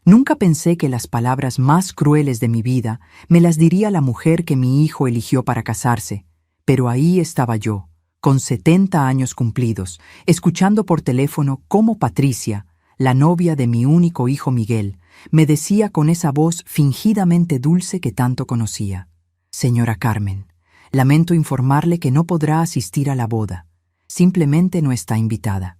Nunca pensé que las palabras más crueles de mi vida me las diría la mujer que mi hijo eligió para casarse, pero ahí estaba yo, con 70 años cumplidos, escuchando por teléfono cómo Patricia, la novia de mi único hijo Miguel, me decía con esa voz fingidamente dulce que tanto conocía: «Señora Carmen, lamento informarle que no podrá asistir a la boda. Simplemente no está invitada».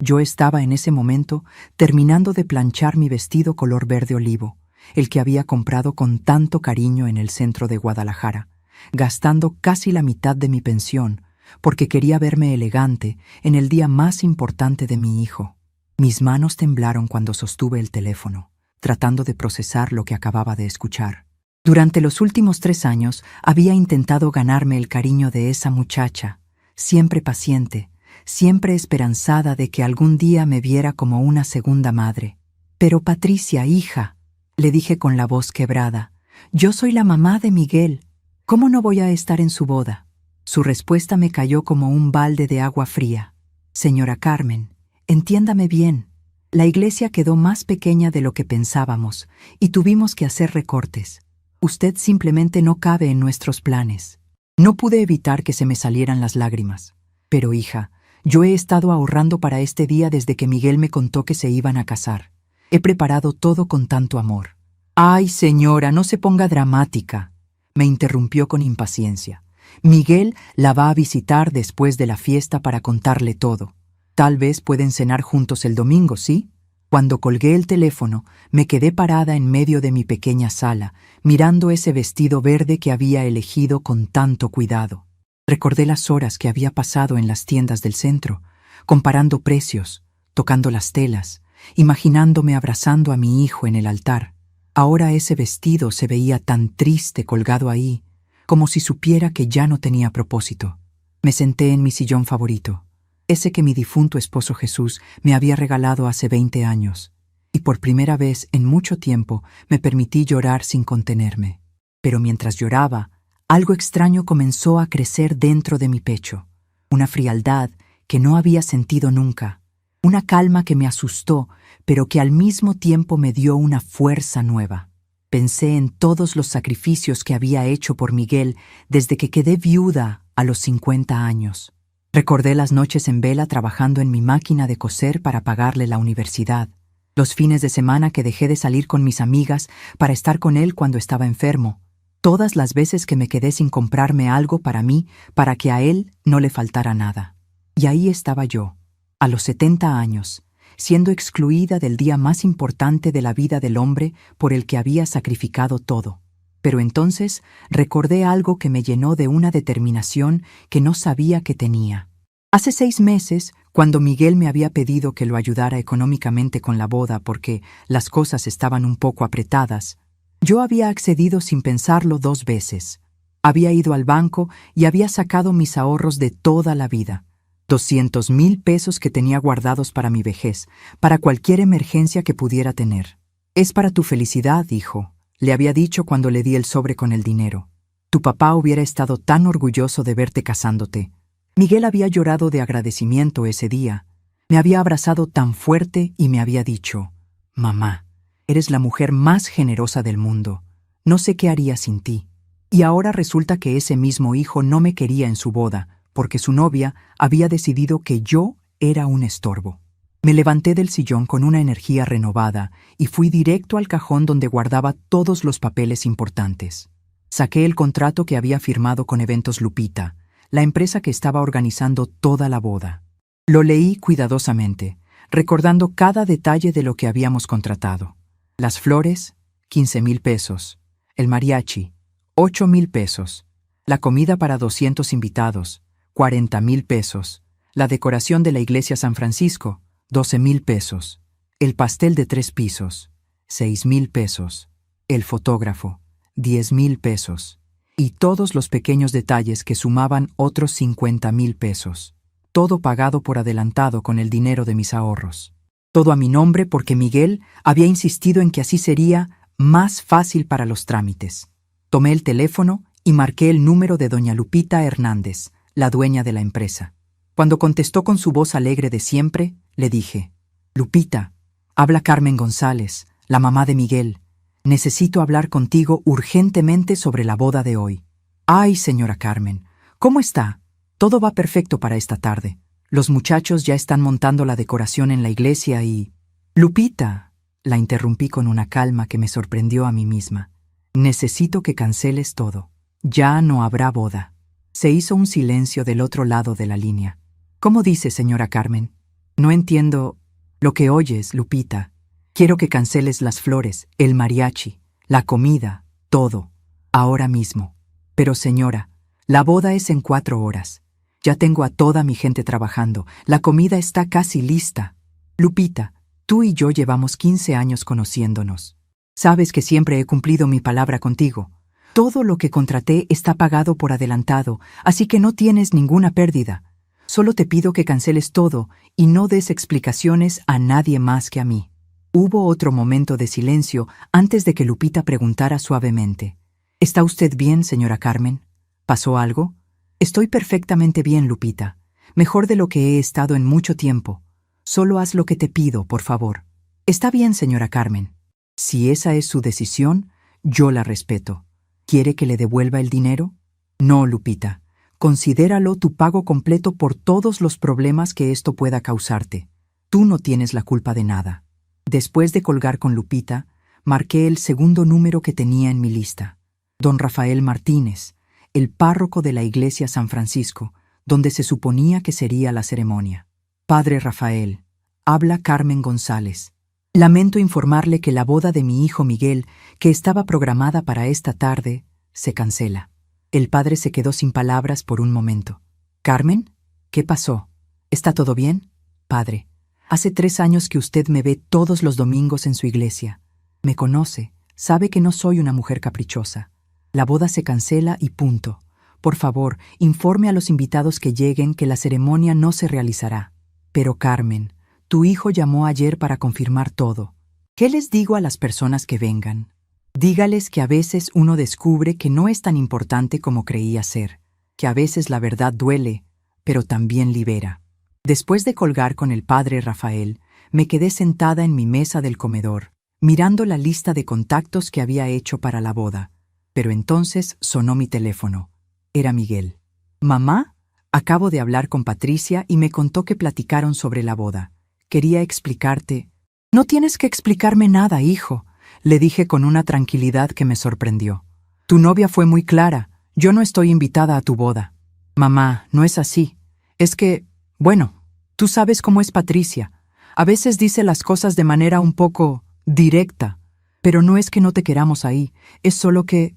Yo estaba en ese momento terminando de planchar mi vestido color verde olivo, el que había comprado con tanto cariño en el centro de Guadalajara, gastando casi la mitad de mi pensión, porque quería verme elegante en el día más importante de mi hijo. Mis manos temblaron cuando sostuve el teléfono, tratando de procesar lo que acababa de escuchar. Durante los últimos 3 años había intentado ganarme el cariño de esa muchacha, siempre paciente, siempre esperanzada de que algún día me viera como una segunda madre. «Pero Patricia, hija», le dije con la voz quebrada, «yo soy la mamá de Miguel. ¿Cómo no voy a estar en su boda?». Su respuesta me cayó como un balde de agua fría. «Señora Carmen, entiéndame bien. La iglesia quedó más pequeña de lo que pensábamos y tuvimos que hacer recortes. Usted simplemente no cabe en nuestros planes». No pude evitar que se me salieran las lágrimas. «Pero hija, yo he estado ahorrando para este día desde que Miguel me contó que se iban a casar. He preparado todo con tanto amor». «Ay, señora, no se ponga dramática», me interrumpió con impaciencia. «Miguel la va a visitar después de la fiesta para contarle todo. Tal vez pueden cenar juntos el domingo, ¿sí?». Cuando colgué el teléfono, me quedé parada en medio de mi pequeña sala, mirando ese vestido verde que había elegido con tanto cuidado. Recordé las horas que había pasado en las tiendas del centro, comparando precios, tocando las telas, imaginándome abrazando a mi hijo en el altar. Ahora ese vestido se veía tan triste colgado ahí, como si supiera que ya no tenía propósito. Me senté en mi sillón favorito, ese que mi difunto esposo Jesús me había regalado hace 20 años, y por primera vez en mucho tiempo me permití llorar sin contenerme. Pero mientras lloraba, algo extraño comenzó a crecer dentro de mi pecho, una frialdad que no había sentido nunca, una calma que me asustó, pero que al mismo tiempo me dio una fuerza nueva. Pensé en todos los sacrificios que había hecho por Miguel desde que quedé viuda a los 50 años. Recordé las noches en vela trabajando en mi máquina de coser para pagarle la universidad, los fines de semana que dejé de salir con mis amigas para estar con él cuando estaba enfermo, todas las veces que me quedé sin comprarme algo para mí para que a él no le faltara nada. Y ahí estaba yo, a los 70 años, siendo excluida del día más importante de la vida del hombre por el que había sacrificado todo. Pero entonces recordé algo que me llenó de una determinación que no sabía que tenía. Hace 6 meses, cuando Miguel me había pedido que lo ayudara económicamente con la boda porque las cosas estaban un poco apretadas, yo había accedido sin pensarlo 2 veces. Había ido al banco y había sacado mis ahorros de toda la vida, 200,000 pesos que tenía guardados para mi vejez, para cualquier emergencia que pudiera tener. «Es para tu felicidad, hijo», le había dicho cuando le di el sobre con el dinero. «Tu papá hubiera estado tan orgulloso de verte casándote». Miguel había llorado de agradecimiento ese día. Me había abrazado tan fuerte y me había dicho: «Mamá, eres la mujer más generosa del mundo. No sé qué haría sin ti». Y ahora resulta que ese mismo hijo no me quería en su boda, porque su novia había decidido que yo era un estorbo. Me levanté del sillón con una energía renovada y fui directo al cajón donde guardaba todos los papeles importantes. Saqué el contrato que había firmado con Eventos Lupita, la empresa que estaba organizando toda la boda. Lo leí cuidadosamente, recordando cada detalle de lo que habíamos contratado. Las flores, 15,000 pesos. El mariachi, 8,000 pesos. La comida para 200 invitados, 40,000 pesos. La decoración de la iglesia San Francisco, 12,000 pesos. El pastel de 3 pisos, 6,000 pesos. El fotógrafo, 10,000 pesos. Y todos los pequeños detalles que sumaban otros 50,000 pesos. Todo pagado por adelantado con el dinero de mis ahorros. Todo a mi nombre porque Miguel había insistido en que así sería más fácil para los trámites. Tomé el teléfono y marqué el número de doña Lupita Hernández, la dueña de la empresa. Cuando contestó con su voz alegre de siempre, le dije: «Lupita, Habla Carmen González, la mamá de Miguel. Necesito hablar contigo urgentemente sobre la boda de hoy. Ay, señora Carmen, ¿cómo está? Todo va perfecto para esta tarde. Los muchachos ya están montando la decoración en la iglesia y... Lupita, la interrumpí con una calma que me sorprendió a mí misma. Necesito que canceles todo. Ya no habrá boda. Se hizo un silencio del otro lado de la línea. ¿Cómo dice, señora Carmen? No entiendo lo que oyes, Lupita. Quiero que canceles las flores, el mariachi, la comida, todo, ahora mismo. Pero señora, la boda es en 4 horas. Ya tengo a toda mi gente trabajando. La comida está casi lista. Lupita, tú y yo llevamos 15 años conociéndonos. Sabes que siempre he cumplido mi palabra contigo. Todo lo que contraté está pagado por adelantado, así que no tienes ninguna pérdida. Solo te pido que canceles todo y no des explicaciones a nadie más que a mí. Hubo otro momento de silencio antes de que Lupita preguntara suavemente. ¿Está usted bien, señora Carmen? ¿Pasó algo? Estoy perfectamente bien, Lupita. Mejor de lo que he estado en mucho tiempo. Solo haz lo que te pido, por favor. Está bien, señora Carmen. Si esa es su decisión, yo la respeto. ¿Quiere que le devuelva el dinero? No, Lupita. Considéralo tu pago completo por todos los problemas que esto pueda causarte. Tú no tienes la culpa de nada. Después de colgar con Lupita, marqué el segundo número que tenía en mi lista. Don Rafael Martínez, el párroco de la iglesia San Francisco, donde se suponía que sería la ceremonia. Padre Rafael, habla Carmen González. Lamento informarle que la boda de mi hijo Miguel, que estaba programada para esta tarde, se cancela. El padre se quedó sin palabras por un momento. ¿Carmen? ¿Qué pasó? ¿Está todo bien? Padre, hace 3 años que usted me ve todos los domingos en su iglesia. Me conoce, sabe que no soy una mujer caprichosa. La boda se cancela y punto. Por favor, informe a los invitados que lleguen que la ceremonia no se realizará. Pero Carmen, tu hijo llamó ayer para confirmar todo. ¿Qué les digo a las personas que vengan? Dígales que a veces uno descubre que no es tan importante como creía ser, que a veces la verdad duele, pero también libera. Después de colgar con el padre Rafael, me quedé sentada en mi mesa del comedor, mirando la lista de contactos que había hecho para la boda. Pero entonces sonó mi teléfono. Era Miguel. «Mamá, acabo de hablar con Patricia y me contó que platicaron sobre la boda. Quería explicarte». «No tienes que explicarme nada, hijo», le dije con una tranquilidad que me sorprendió. «Tu novia fue muy clara. Yo no estoy invitada a tu boda». «Mamá, no es así. Es que, bueno, tú sabes cómo es Patricia. A veces dice las cosas de manera un poco directa. Pero no es que no te queramos ahí. ¿Es solo que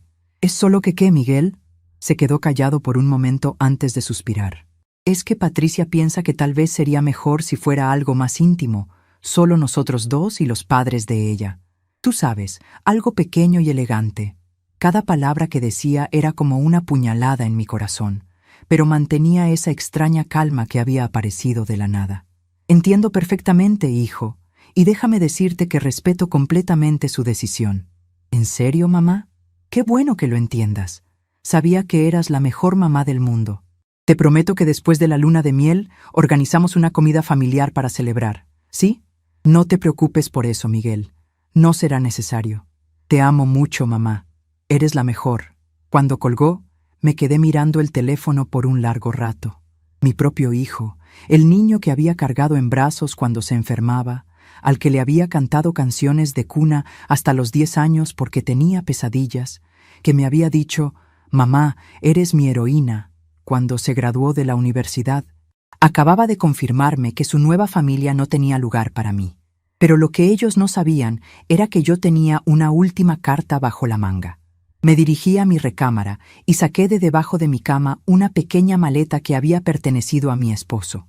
qué, Miguel?» Se quedó callado por un momento antes de suspirar. «Es que Patricia piensa que tal vez sería mejor si fuera algo más íntimo, solo nosotros dos y los padres de ella. Tú sabes, algo pequeño y elegante». Cada palabra que decía era como una puñalada en mi corazón, pero mantenía esa extraña calma que había aparecido de la nada. «Entiendo perfectamente, hijo, y déjame decirte que respeto completamente su decisión». «¿En serio, mamá? Qué bueno que lo entiendas. Sabía que eras la mejor mamá del mundo. Te prometo que después de la luna de miel organizamos una comida familiar para celebrar, ¿sí? No te preocupes por eso, Miguel. No será necesario. Te amo mucho, mamá. Eres la mejor». Cuando colgó, me quedé mirando el teléfono por un largo rato. Mi propio hijo, el niño que había cargado en brazos cuando se enfermaba, al que le había cantado canciones de cuna hasta los 10 años porque tenía pesadillas, que me había dicho: «Mamá, eres mi heroína», cuando se graduó de la universidad, acababa de confirmarme que su nueva familia no tenía lugar para mí. Pero lo que ellos no sabían era que yo tenía una última carta bajo la manga. Me dirigí a mi recámara y saqué de debajo de mi cama una pequeña maleta que había pertenecido a mi esposo.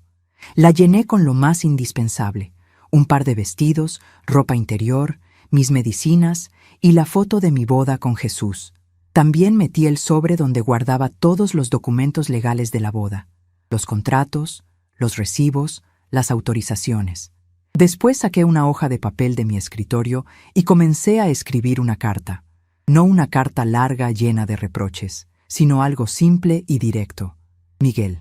La llené con lo más indispensable: un par de vestidos, ropa interior, mis medicinas y la foto de mi boda con Jesús. También metí el sobre donde guardaba todos los documentos legales de la boda, los contratos, los recibos, las autorizaciones. Después saqué una hoja de papel de mi escritorio y comencé a escribir una carta. No una carta larga llena de reproches, sino algo simple y directo. «Miguel,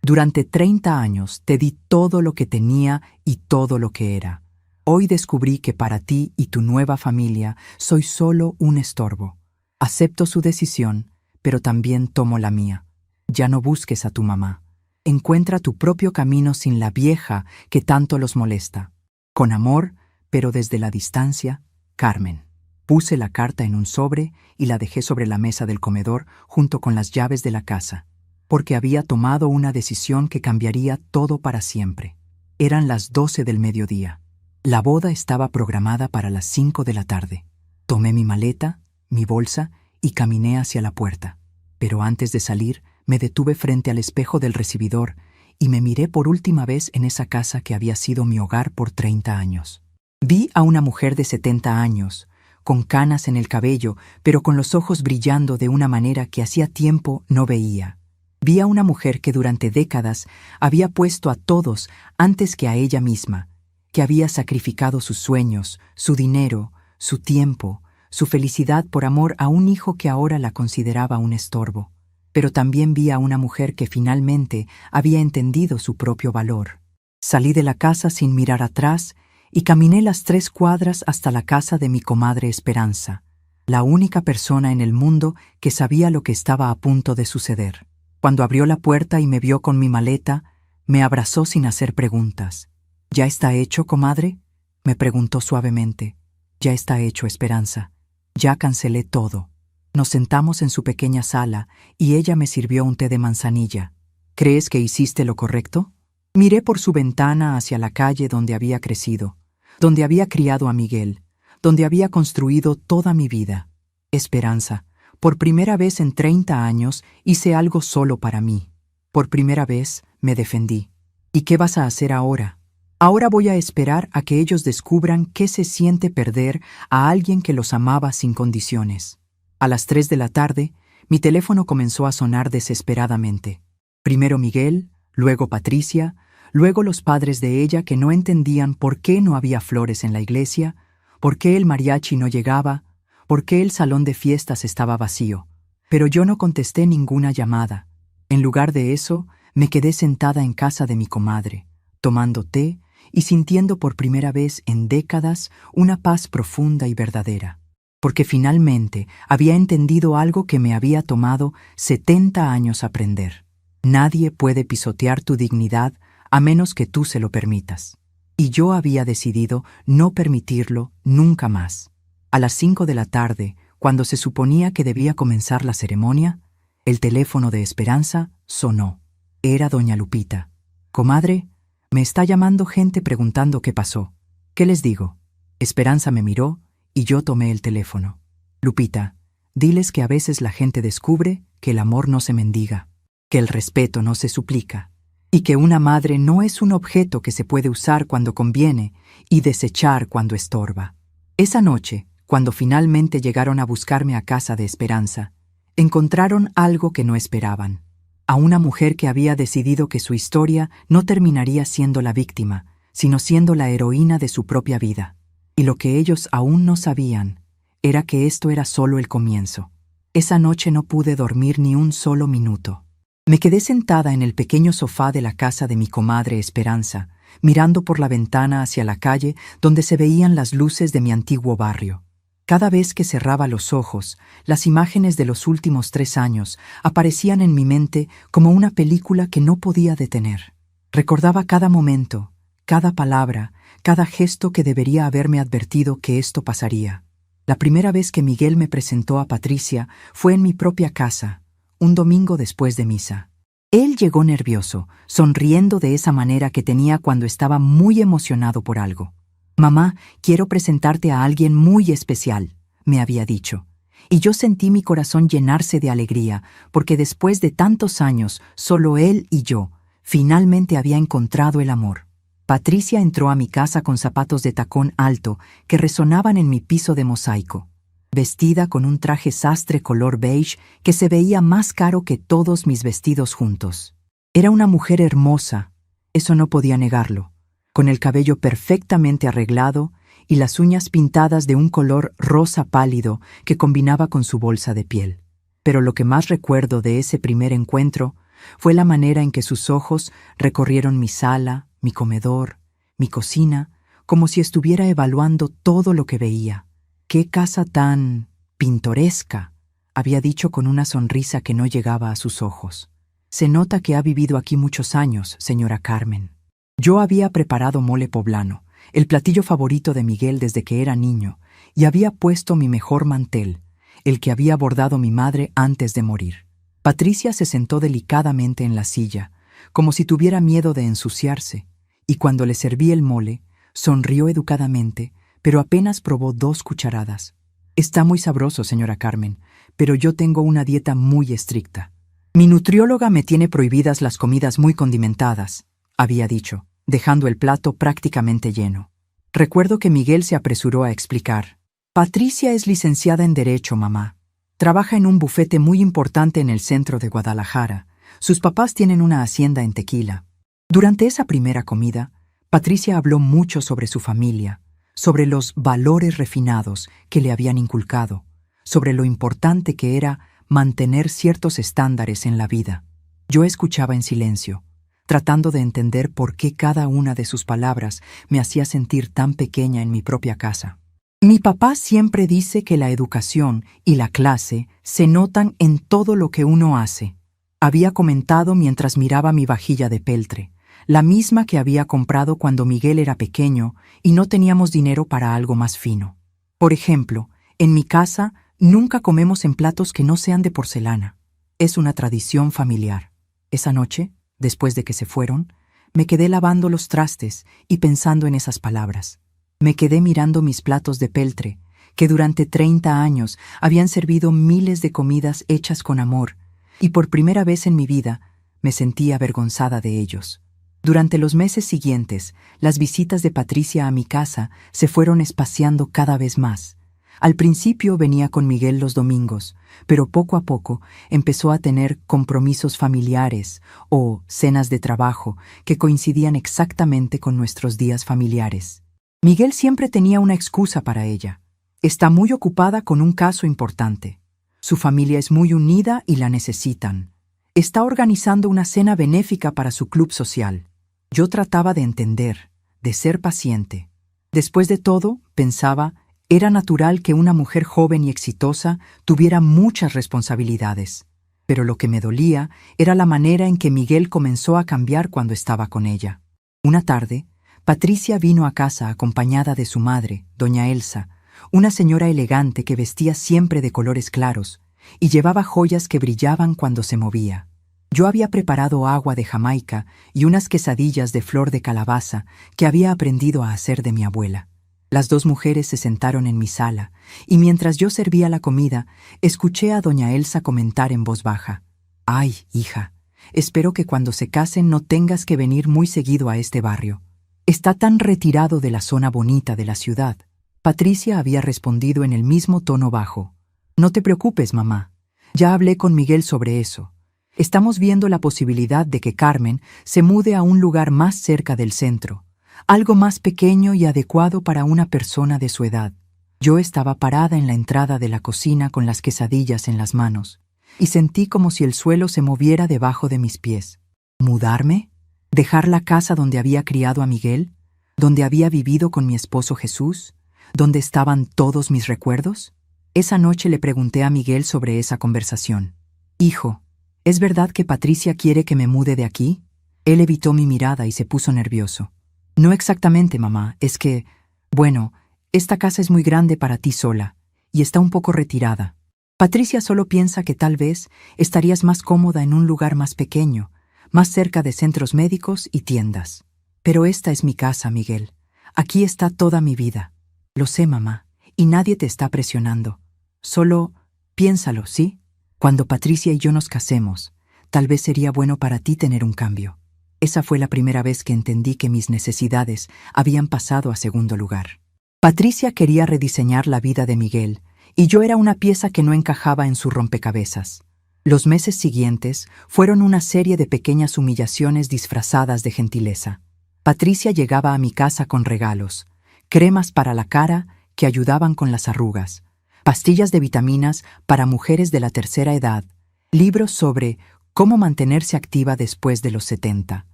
durante 30 años te di todo lo que tenía y todo lo que era. Hoy descubrí que para ti y tu nueva familia soy solo un estorbo. Acepto su decisión, pero también tomo la mía. Ya no busques a tu mamá. Encuentra tu propio camino sin la vieja que tanto los molesta. Con amor, pero desde la distancia, Carmen. Puse la carta en un sobre y la dejé sobre la mesa del comedor junto con las llaves de la casa, porque había tomado una decisión que cambiaría todo para siempre. Eran las 12 del mediodía. La boda estaba programada para las 5 de la tarde. Tomé mi maleta, mi bolsa y caminé hacia la puerta. Pero antes de salir, me detuve frente al espejo del recibidor y me miré por última vez en esa casa que había sido mi hogar por 30 años. Vi a una mujer de 70 años, con canas en el cabello, pero con los ojos brillando de una manera que hacía tiempo no veía. Vi a una mujer que durante décadas había puesto a todos antes que a ella misma, que había sacrificado sus sueños, su dinero, su tiempo, su felicidad por amor a un hijo que ahora la consideraba un estorbo. Pero también vi a una mujer que finalmente había entendido su propio valor. Salí de la casa sin mirar atrás y caminé las 3 cuadras hasta la casa de mi comadre Esperanza, la única persona en el mundo que sabía lo que estaba a punto de suceder. Cuando abrió la puerta y me vio con mi maleta, me abrazó sin hacer preguntas. ¿Ya está hecho, comadre?, me preguntó suavemente. Ya está hecho, Esperanza. Ya cancelé todo. Nos sentamos en su pequeña sala y ella me sirvió un té de manzanilla. ¿Crees que hiciste lo correcto? Miré por su ventana hacia la calle donde había crecido, donde había criado a Miguel, donde había construido toda mi vida. Esperanza, por primera vez en 30 años hice algo solo para mí. Por primera vez me defendí. ¿Y qué vas a hacer ahora? Ahora voy a esperar a que ellos descubran qué se siente perder a alguien que los amaba sin condiciones. A las 3 de la tarde, mi teléfono comenzó a sonar desesperadamente. Primero Miguel, luego Patricia, luego los padres de ella que no entendían por qué no había flores en la iglesia, por qué el mariachi no llegaba, por qué el salón de fiestas estaba vacío. Pero yo no contesté ninguna llamada. En lugar de eso, me quedé sentada en casa de mi comadre, tomando té y sintiendo por primera vez en décadas una paz profunda y verdadera. Porque finalmente había entendido algo que me había tomado 70 años aprender. Nadie puede pisotear tu dignidad a menos que tú se lo permitas. Y yo había decidido no permitirlo nunca más. A las 5 de la tarde, cuando se suponía que debía comenzar la ceremonia, el teléfono de Esperanza sonó. Era doña Lupita. «Comadre, me está llamando gente preguntando qué pasó. ¿Qué les digo?» Esperanza me miró y yo tomé el teléfono. «Lupita, diles que a veces la gente descubre que el amor no se mendiga, que el respeto no se suplica, y que una madre no es un objeto que se puede usar cuando conviene y desechar cuando estorba». Esa noche, cuando finalmente llegaron a buscarme a casa de Esperanza, encontraron algo que no esperaban. A una mujer que había decidido que su historia no terminaría siendo la víctima, sino siendo la heroína de su propia vida. Y lo que ellos aún no sabían era que esto era solo el comienzo. Esa noche no pude dormir ni un solo minuto. Me quedé sentada en el pequeño sofá de la casa de mi comadre Esperanza, mirando por la ventana hacia la calle donde se veían las luces de mi antiguo barrio. Cada vez que cerraba los ojos, las imágenes de los últimos 3 años aparecían en mi mente como una película que no podía detener. Recordaba cada momento, cada palabra, cada gesto que debería haberme advertido que esto pasaría. La primera vez que Miguel me presentó a Patricia fue en mi propia casa, un domingo después de misa. Él llegó nervioso, sonriendo de esa manera que tenía cuando estaba muy emocionado por algo. «Mamá, quiero presentarte a alguien muy especial», me había dicho. Y yo sentí mi corazón llenarse de alegría, porque después de tantos años, solo él y yo, finalmente había encontrado el amor. Patricia entró a mi casa con zapatos de tacón alto que resonaban en mi piso de mosaico, vestida con un traje sastre color beige que se veía más caro que todos mis vestidos juntos. Era una mujer hermosa, eso no podía negarlo, con el cabello perfectamente arreglado y las uñas pintadas de un color rosa pálido que combinaba con su bolsa de piel. Pero lo que más recuerdo de ese primer encuentro fue la manera en que sus ojos recorrieron mi sala, mi comedor, mi cocina, como si estuviera evaluando todo lo que veía. «¡Qué casa tan pintoresca!», había dicho con una sonrisa que no llegaba a sus ojos. «Se nota que ha vivido aquí muchos años, señora Carmen». Yo había preparado mole poblano, el platillo favorito de Miguel desde que era niño, y había puesto mi mejor mantel, el que había bordado mi madre antes de morir. Patricia se sentó delicadamente en la silla, como si tuviera miedo de ensuciarse, y cuando le serví el mole, sonrió educadamente, pero apenas probó 2 cucharadas. «Está muy sabroso, señora Carmen, pero yo tengo una dieta muy estricta. Mi nutrióloga me tiene prohibidas las comidas muy condimentadas», había dicho, dejando el plato prácticamente lleno. Recuerdo que Miguel se apresuró a explicar. «Patricia es licenciada en Derecho, mamá. Trabaja en un bufete muy importante en el centro de Guadalajara. Sus papás tienen una hacienda en Tequila». Durante esa primera comida, Patricia habló mucho sobre su familia, sobre los valores refinados que le habían inculcado, sobre lo importante que era mantener ciertos estándares en la vida. Yo escuchaba en silencio, tratando de entender por qué cada una de sus palabras me hacía sentir tan pequeña en mi propia casa. «Mi papá siempre dice que la educación y la clase se notan en todo lo que uno hace», había comentado mientras miraba mi vajilla de peltre, la misma que había comprado cuando Miguel era pequeño y no teníamos dinero para algo más fino. «Por ejemplo, en mi casa nunca comemos en platos que no sean de porcelana. Es una tradición familiar». Esa noche, después de que se fueron, me quedé lavando los trastes y pensando en esas palabras. Me quedé mirando mis platos de peltre, que durante 30 años habían servido miles de comidas hechas con amor, y por primera vez en mi vida me sentí avergonzada de ellos. Durante los meses siguientes, las visitas de Patricia a mi casa se fueron espaciando cada vez más. Al principio venía con Miguel los domingos, pero poco a poco empezó a tener compromisos familiares o cenas de trabajo que coincidían exactamente con nuestros días familiares. Miguel siempre tenía una excusa para ella. «Está muy ocupada con un caso importante. Su familia es muy unida y la necesitan. Está organizando una cena benéfica para su club social». Yo trataba de entender, de ser paciente. Después de todo, pensaba, era natural que una mujer joven y exitosa tuviera muchas responsabilidades. Pero lo que me dolía era la manera en que Miguel comenzó a cambiar cuando estaba con ella. Una tarde, Patricia vino a casa acompañada de su madre, doña Elsa, una señora elegante que vestía siempre de colores claros y llevaba joyas que brillaban cuando se movía. Yo había preparado agua de Jamaica y unas quesadillas de flor de calabaza que había aprendido a hacer de mi abuela. Las 2 mujeres se sentaron en mi sala, y mientras yo servía la comida, escuché a doña Elsa comentar en voz baja. «Ay, hija, espero que cuando se casen no tengas que venir muy seguido a este barrio. Está tan retirado de la zona bonita de la ciudad». Patricia había respondido en el mismo tono bajo. «No te preocupes, mamá. Ya hablé con Miguel sobre eso. Estamos viendo la posibilidad de que Carmen se mude a un lugar más cerca del centro, algo más pequeño y adecuado para una persona de su edad». Yo estaba parada en la entrada de la cocina con las quesadillas en las manos, y sentí como si el suelo se moviera debajo de mis pies. ¿Mudarme? ¿Dejar la casa donde había criado a Miguel? ¿Donde había vivido con mi esposo Jesús? ¿Donde estaban todos mis recuerdos? Esa noche le pregunté a Miguel sobre esa conversación. «Hijo, ¿es verdad que Patricia quiere que me mude de aquí?» Él evitó mi mirada y se puso nervioso. «No exactamente, mamá, es que, bueno, esta casa es muy grande para ti sola, y está un poco retirada. Patricia solo piensa que tal vez estarías más cómoda en un lugar más pequeño, más cerca de centros médicos y tiendas. Pero esta es mi casa, Miguel. Aquí está toda mi vida. Lo sé, mamá, y nadie te está presionando. Solo piénsalo, ¿sí? Cuando Patricia y yo nos casemos, tal vez sería bueno para ti tener un cambio». Esa fue la primera vez que entendí que mis necesidades habían pasado a segundo lugar. Patricia quería rediseñar la vida de Miguel, y yo era una pieza que no encajaba en su rompecabezas. Los meses siguientes fueron una serie de pequeñas humillaciones disfrazadas de gentileza. Patricia llegaba a mi casa con regalos, cremas para la cara que ayudaban con las arrugas, pastillas de vitaminas para mujeres de la tercera edad, libros sobre cómo mantenerse activa después de los 70.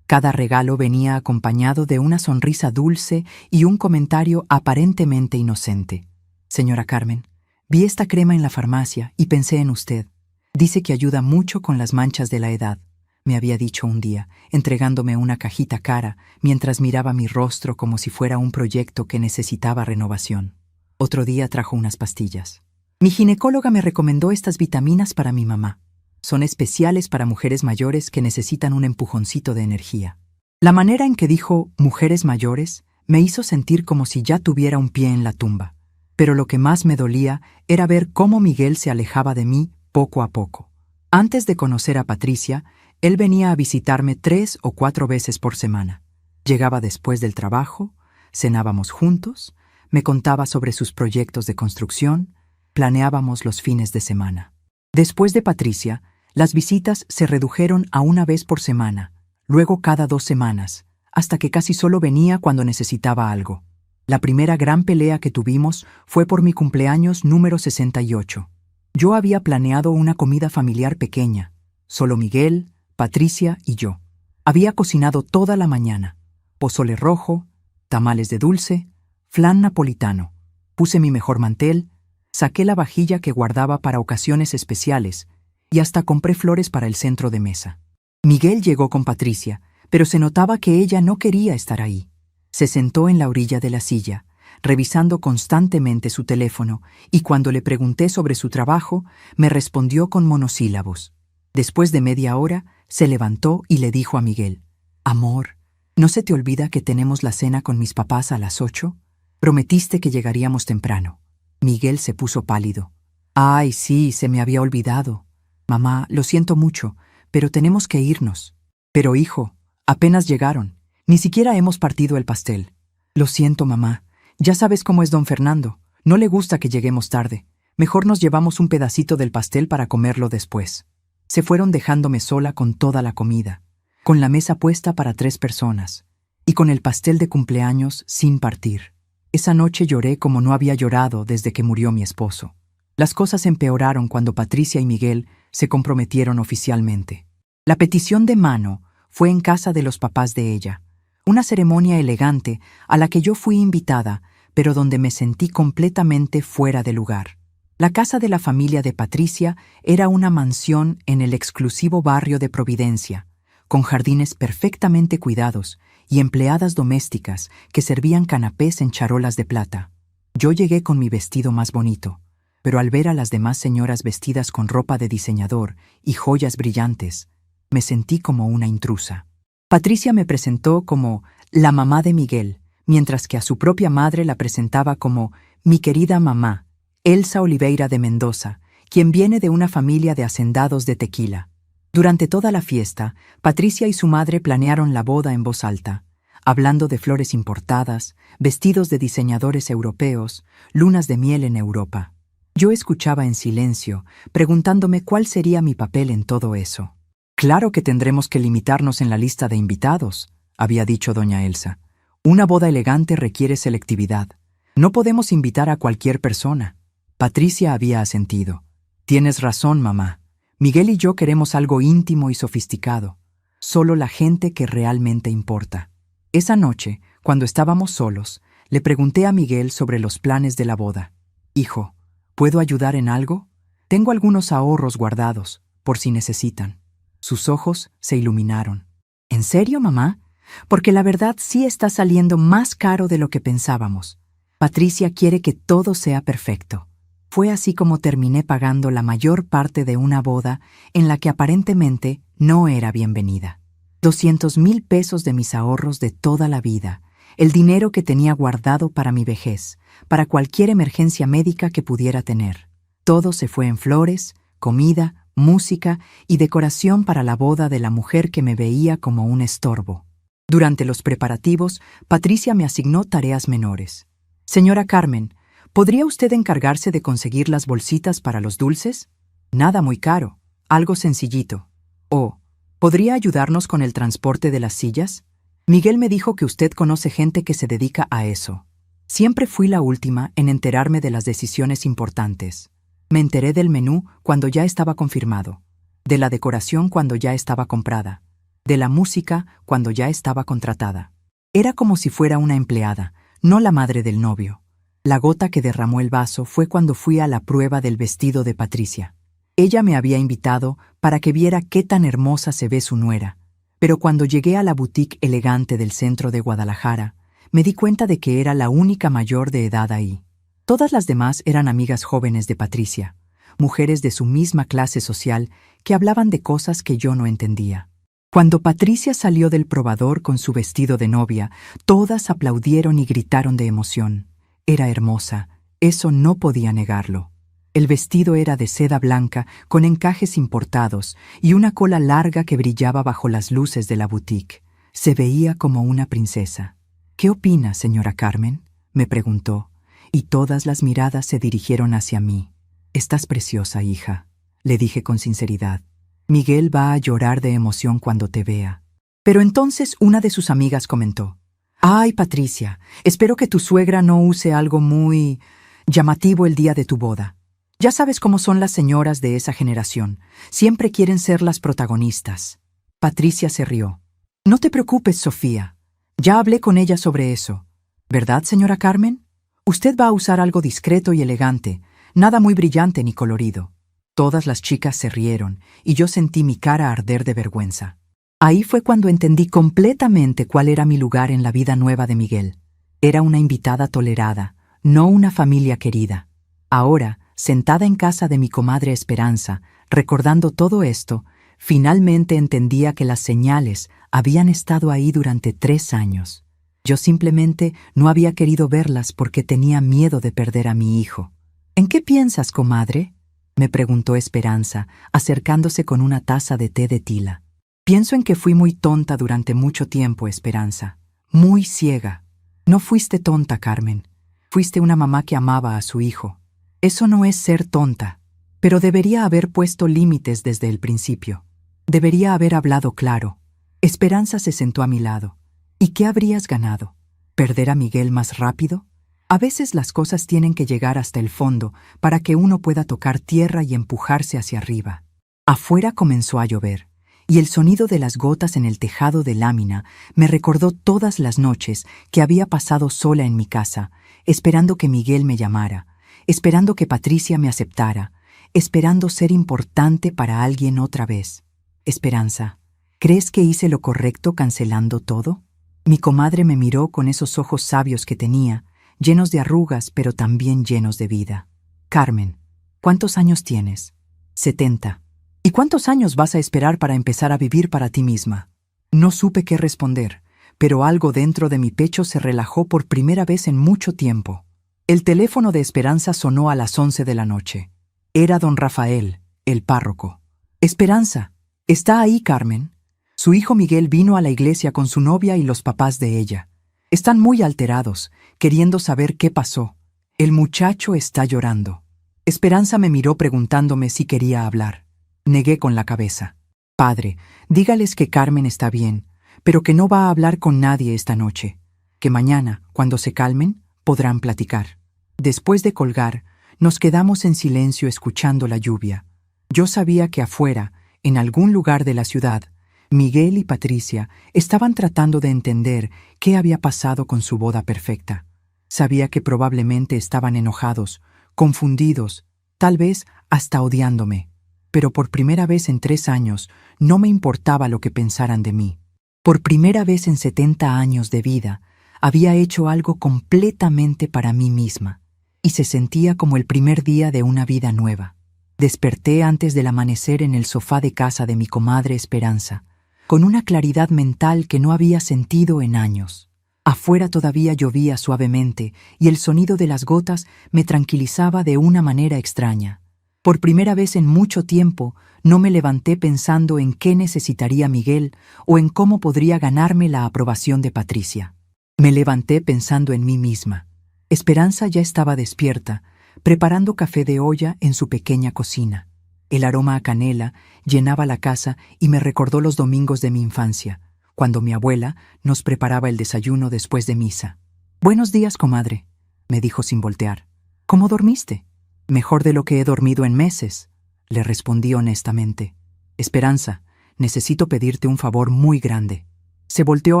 Cada regalo venía acompañado de una sonrisa dulce y un comentario aparentemente inocente. Señora Carmen, vi esta crema en la farmacia y pensé en usted. Dice que ayuda mucho con las manchas de la edad, me había dicho un día, entregándome una cajita cara mientras miraba mi rostro como si fuera un proyecto que necesitaba renovación. Otro día trajo unas pastillas. Mi ginecóloga me recomendó estas vitaminas para mi mamá. Son especiales para mujeres mayores que necesitan un empujoncito de energía. La manera en que dijo mujeres mayores me hizo sentir como si ya tuviera un pie en la tumba. Pero lo que más me dolía era ver cómo Miguel se alejaba de mí poco a poco. Antes de conocer a Patricia, él venía a visitarme 3 o 4 veces por semana. Llegaba después del trabajo, cenábamos juntos, me contaba sobre sus proyectos de construcción, planeábamos los fines de semana. Después de Patricia, las visitas se redujeron a 1 vez por semana, luego cada 2 semanas, hasta que casi solo venía cuando necesitaba algo. La primera gran pelea que tuvimos fue por mi cumpleaños número 68. Yo había planeado una comida familiar pequeña, solo Miguel, Patricia y yo. Había cocinado toda la mañana, pozole rojo, tamales de dulce, flan napolitano. Puse mi mejor mantel, saqué la vajilla que guardaba para ocasiones especiales y hasta compré flores para el centro de mesa. Miguel llegó con Patricia, pero se notaba que ella no quería estar ahí. Se sentó en la orilla de la silla, revisando constantemente su teléfono, y cuando le pregunté sobre su trabajo, me respondió con monosílabos. Después de media hora, se levantó y le dijo a Miguel: «Amor, ¿no se te olvida que tenemos la cena con mis papás a las 8? Prometiste que llegaríamos temprano». Miguel se puso pálido. «Ay, sí, se me había olvidado. Mamá, lo siento mucho, pero tenemos que irnos». «Pero hijo, apenas llegaron. Ni siquiera hemos partido el pastel». «Lo siento, mamá. Ya sabes cómo es don Fernando. No le gusta que lleguemos tarde. Mejor nos llevamos un pedacito del pastel para comerlo después». Se fueron dejándome sola con toda la comida, con la mesa puesta para 3 personas, y con el pastel de cumpleaños sin partir. Esa noche lloré como no había llorado desde que murió mi esposo. Las cosas empeoraron cuando Patricia y Miguel se comprometieron oficialmente. La petición de mano fue en casa de los papás de ella, una ceremonia elegante a la que yo fui invitada, pero donde me sentí completamente fuera de lugar. La casa de la familia de Patricia era una mansión en el exclusivo barrio de Providencia, con jardines perfectamente cuidados y empleadas domésticas que servían canapés en charolas de plata. Yo llegué con mi vestido más bonito, pero al ver a las demás señoras vestidas con ropa de diseñador y joyas brillantes, me sentí como una intrusa. Patricia me presentó como la mamá de Miguel, mientras que a su propia madre la presentaba como mi querida mamá, Elsa Oliveira de Mendoza, quien viene de una familia de hacendados de Tequila. Durante toda la fiesta, Patricia y su madre planearon la boda en voz alta, hablando de flores importadas, vestidos de diseñadores europeos, lunas de miel en Europa. Yo escuchaba en silencio, preguntándome cuál sería mi papel en todo eso. «Claro que tendremos que limitarnos en la lista de invitados», había dicho doña Elsa. «Una boda elegante requiere selectividad. No podemos invitar a cualquier persona». Patricia había asentido. «Tienes razón, mamá. Miguel y yo queremos algo íntimo y sofisticado. Solo la gente que realmente importa». Esa noche, cuando estábamos solos, le pregunté a Miguel sobre los planes de la boda. «Hijo, ¿puedo ayudar en algo? Tengo algunos ahorros guardados, por si necesitan». Sus ojos se iluminaron. «¿En serio, mamá? Porque la verdad sí está saliendo más caro de lo que pensábamos. Patricia quiere que todo sea perfecto». Fue así como terminé pagando la mayor parte de una boda en la que aparentemente no era bienvenida. 200,000 pesos de mis ahorros de toda la vida, el dinero que tenía guardado para mi vejez, para cualquier emergencia médica que pudiera tener. Todo se fue en flores, comida, música y decoración para la boda de la mujer que me veía como un estorbo. Durante los preparativos, Patricia me asignó tareas menores. «Señora Carmen, ¿podría usted encargarse de conseguir las bolsitas para los dulces? Nada muy caro, algo sencillito. O, ¿podría ayudarnos con el transporte de las sillas? Miguel me dijo que usted conoce gente que se dedica a eso». Siempre fui la última en enterarme de las decisiones importantes. Me enteré del menú cuando ya estaba confirmado, de la decoración cuando ya estaba comprada, de la música cuando ya estaba contratada. Era como si fuera una empleada, no la madre del novio. La gota que derramó el vaso fue cuando fui a la prueba del vestido de Patricia. Ella me había invitado para que viera qué tan hermosa se ve su nuera, pero cuando llegué a la boutique elegante del centro de Guadalajara, me di cuenta de que era la única mayor de edad ahí. Todas las demás eran amigas jóvenes de Patricia, mujeres de su misma clase social que hablaban de cosas que yo no entendía. Cuando Patricia salió del probador con su vestido de novia, todas aplaudieron y gritaron de emoción. Era hermosa, eso no podía negarlo. El vestido era de seda blanca con encajes importados y una cola larga que brillaba bajo las luces de la boutique. Se veía como una princesa. «¿Qué opina, señora Carmen?», me preguntó, y todas las miradas se dirigieron hacia mí. «Estás preciosa, hija», le dije con sinceridad. «Miguel va a llorar de emoción cuando te vea». Pero entonces una de sus amigas comentó: «Ay, Patricia, espero que tu suegra no use algo muy llamativo el día de tu boda. Ya sabes cómo son las señoras de esa generación, siempre quieren ser las protagonistas». Patricia se rió. «No te preocupes, Sofía, ya hablé con ella sobre eso. ¿Verdad, señora Carmen? Usted va a usar algo discreto y elegante, nada muy brillante ni colorido». Todas las chicas se rieron y yo sentí mi cara arder de vergüenza. Ahí fue cuando entendí completamente cuál era mi lugar en la vida nueva de Miguel. Era una invitada tolerada, no una familia querida. Ahora, sentada en casa de mi comadre Esperanza, recordando todo esto, finalmente entendía que las señales habían estado ahí durante 3 años. Yo simplemente no había querido verlas porque tenía miedo de perder a mi hijo. «¿En qué piensas, comadre?», me preguntó Esperanza, acercándose con una taza de té de tila. «Pienso en que fui muy tonta durante mucho tiempo, Esperanza. Muy ciega». «No fuiste tonta, Carmen. Fuiste una mamá que amaba a su hijo. Eso no es ser tonta. Pero debería haber puesto límites desde el principio. Debería haber hablado claro». Esperanza se sentó a mi lado. «¿Y qué habrías ganado? ¿Perder a Miguel más rápido? A veces las cosas tienen que llegar hasta el fondo para que uno pueda tocar tierra y empujarse hacia arriba». Afuera comenzó a llover, y el sonido de las gotas en el tejado de lámina me recordó todas las noches que había pasado sola en mi casa, esperando que Miguel me llamara, esperando que Patricia me aceptara, esperando ser importante para alguien otra vez. «Esperanza, ¿crees que hice lo correcto cancelando todo?». Mi comadre me miró con esos ojos sabios que tenía, llenos de arrugas pero también llenos de vida. «Carmen, ¿cuántos años tienes?». «70». «¿Y cuántos años vas a esperar para empezar a vivir para ti misma?». No supe qué responder, pero algo dentro de mi pecho se relajó por primera vez en mucho tiempo. El teléfono de Esperanza sonó a las 11 de la noche. Era don Rafael, el párroco. «Esperanza, ¿está ahí, Carmen? Su hijo Miguel vino a la iglesia con su novia y los papás de ella. Están muy alterados, queriendo saber qué pasó. El muchacho está llorando». Esperanza me miró preguntándome si quería hablar. Negué con la cabeza. «Padre, dígales que Carmen está bien, pero que no va a hablar con nadie esta noche. Que mañana, cuando se calmen, podrán platicar». Después de colgar, nos quedamos en silencio escuchando la lluvia. Yo sabía que afuera, en algún lugar de la ciudad, Miguel y Patricia estaban tratando de entender qué había pasado con su boda perfecta. Sabía que probablemente estaban enojados, confundidos, tal vez hasta odiándome. Pero por primera vez en 3 años no me importaba lo que pensaran de mí. Por primera vez en 70 años de vida, había hecho algo completamente para mí misma, y se sentía como el primer día de una vida nueva. Desperté antes del amanecer en el sofá de casa de mi comadre Esperanza, con una claridad mental que no había sentido en años. Afuera todavía llovía suavemente y el sonido de las gotas me tranquilizaba de una manera extraña. Por primera vez en mucho tiempo no me levanté pensando en qué necesitaría Miguel o en cómo podría ganarme la aprobación de Patricia. Me levanté pensando en mí misma. Esperanza ya estaba despierta, preparando café de olla en su pequeña cocina. El aroma a canela llenaba la casa y me recordó los domingos de mi infancia, cuando mi abuela nos preparaba el desayuno después de misa. «Buenos días, comadre», me dijo sin voltear. «¿Cómo dormiste?». «Mejor de lo que he dormido en meses», le respondí honestamente. «Esperanza, necesito pedirte un favor muy grande. Se volteó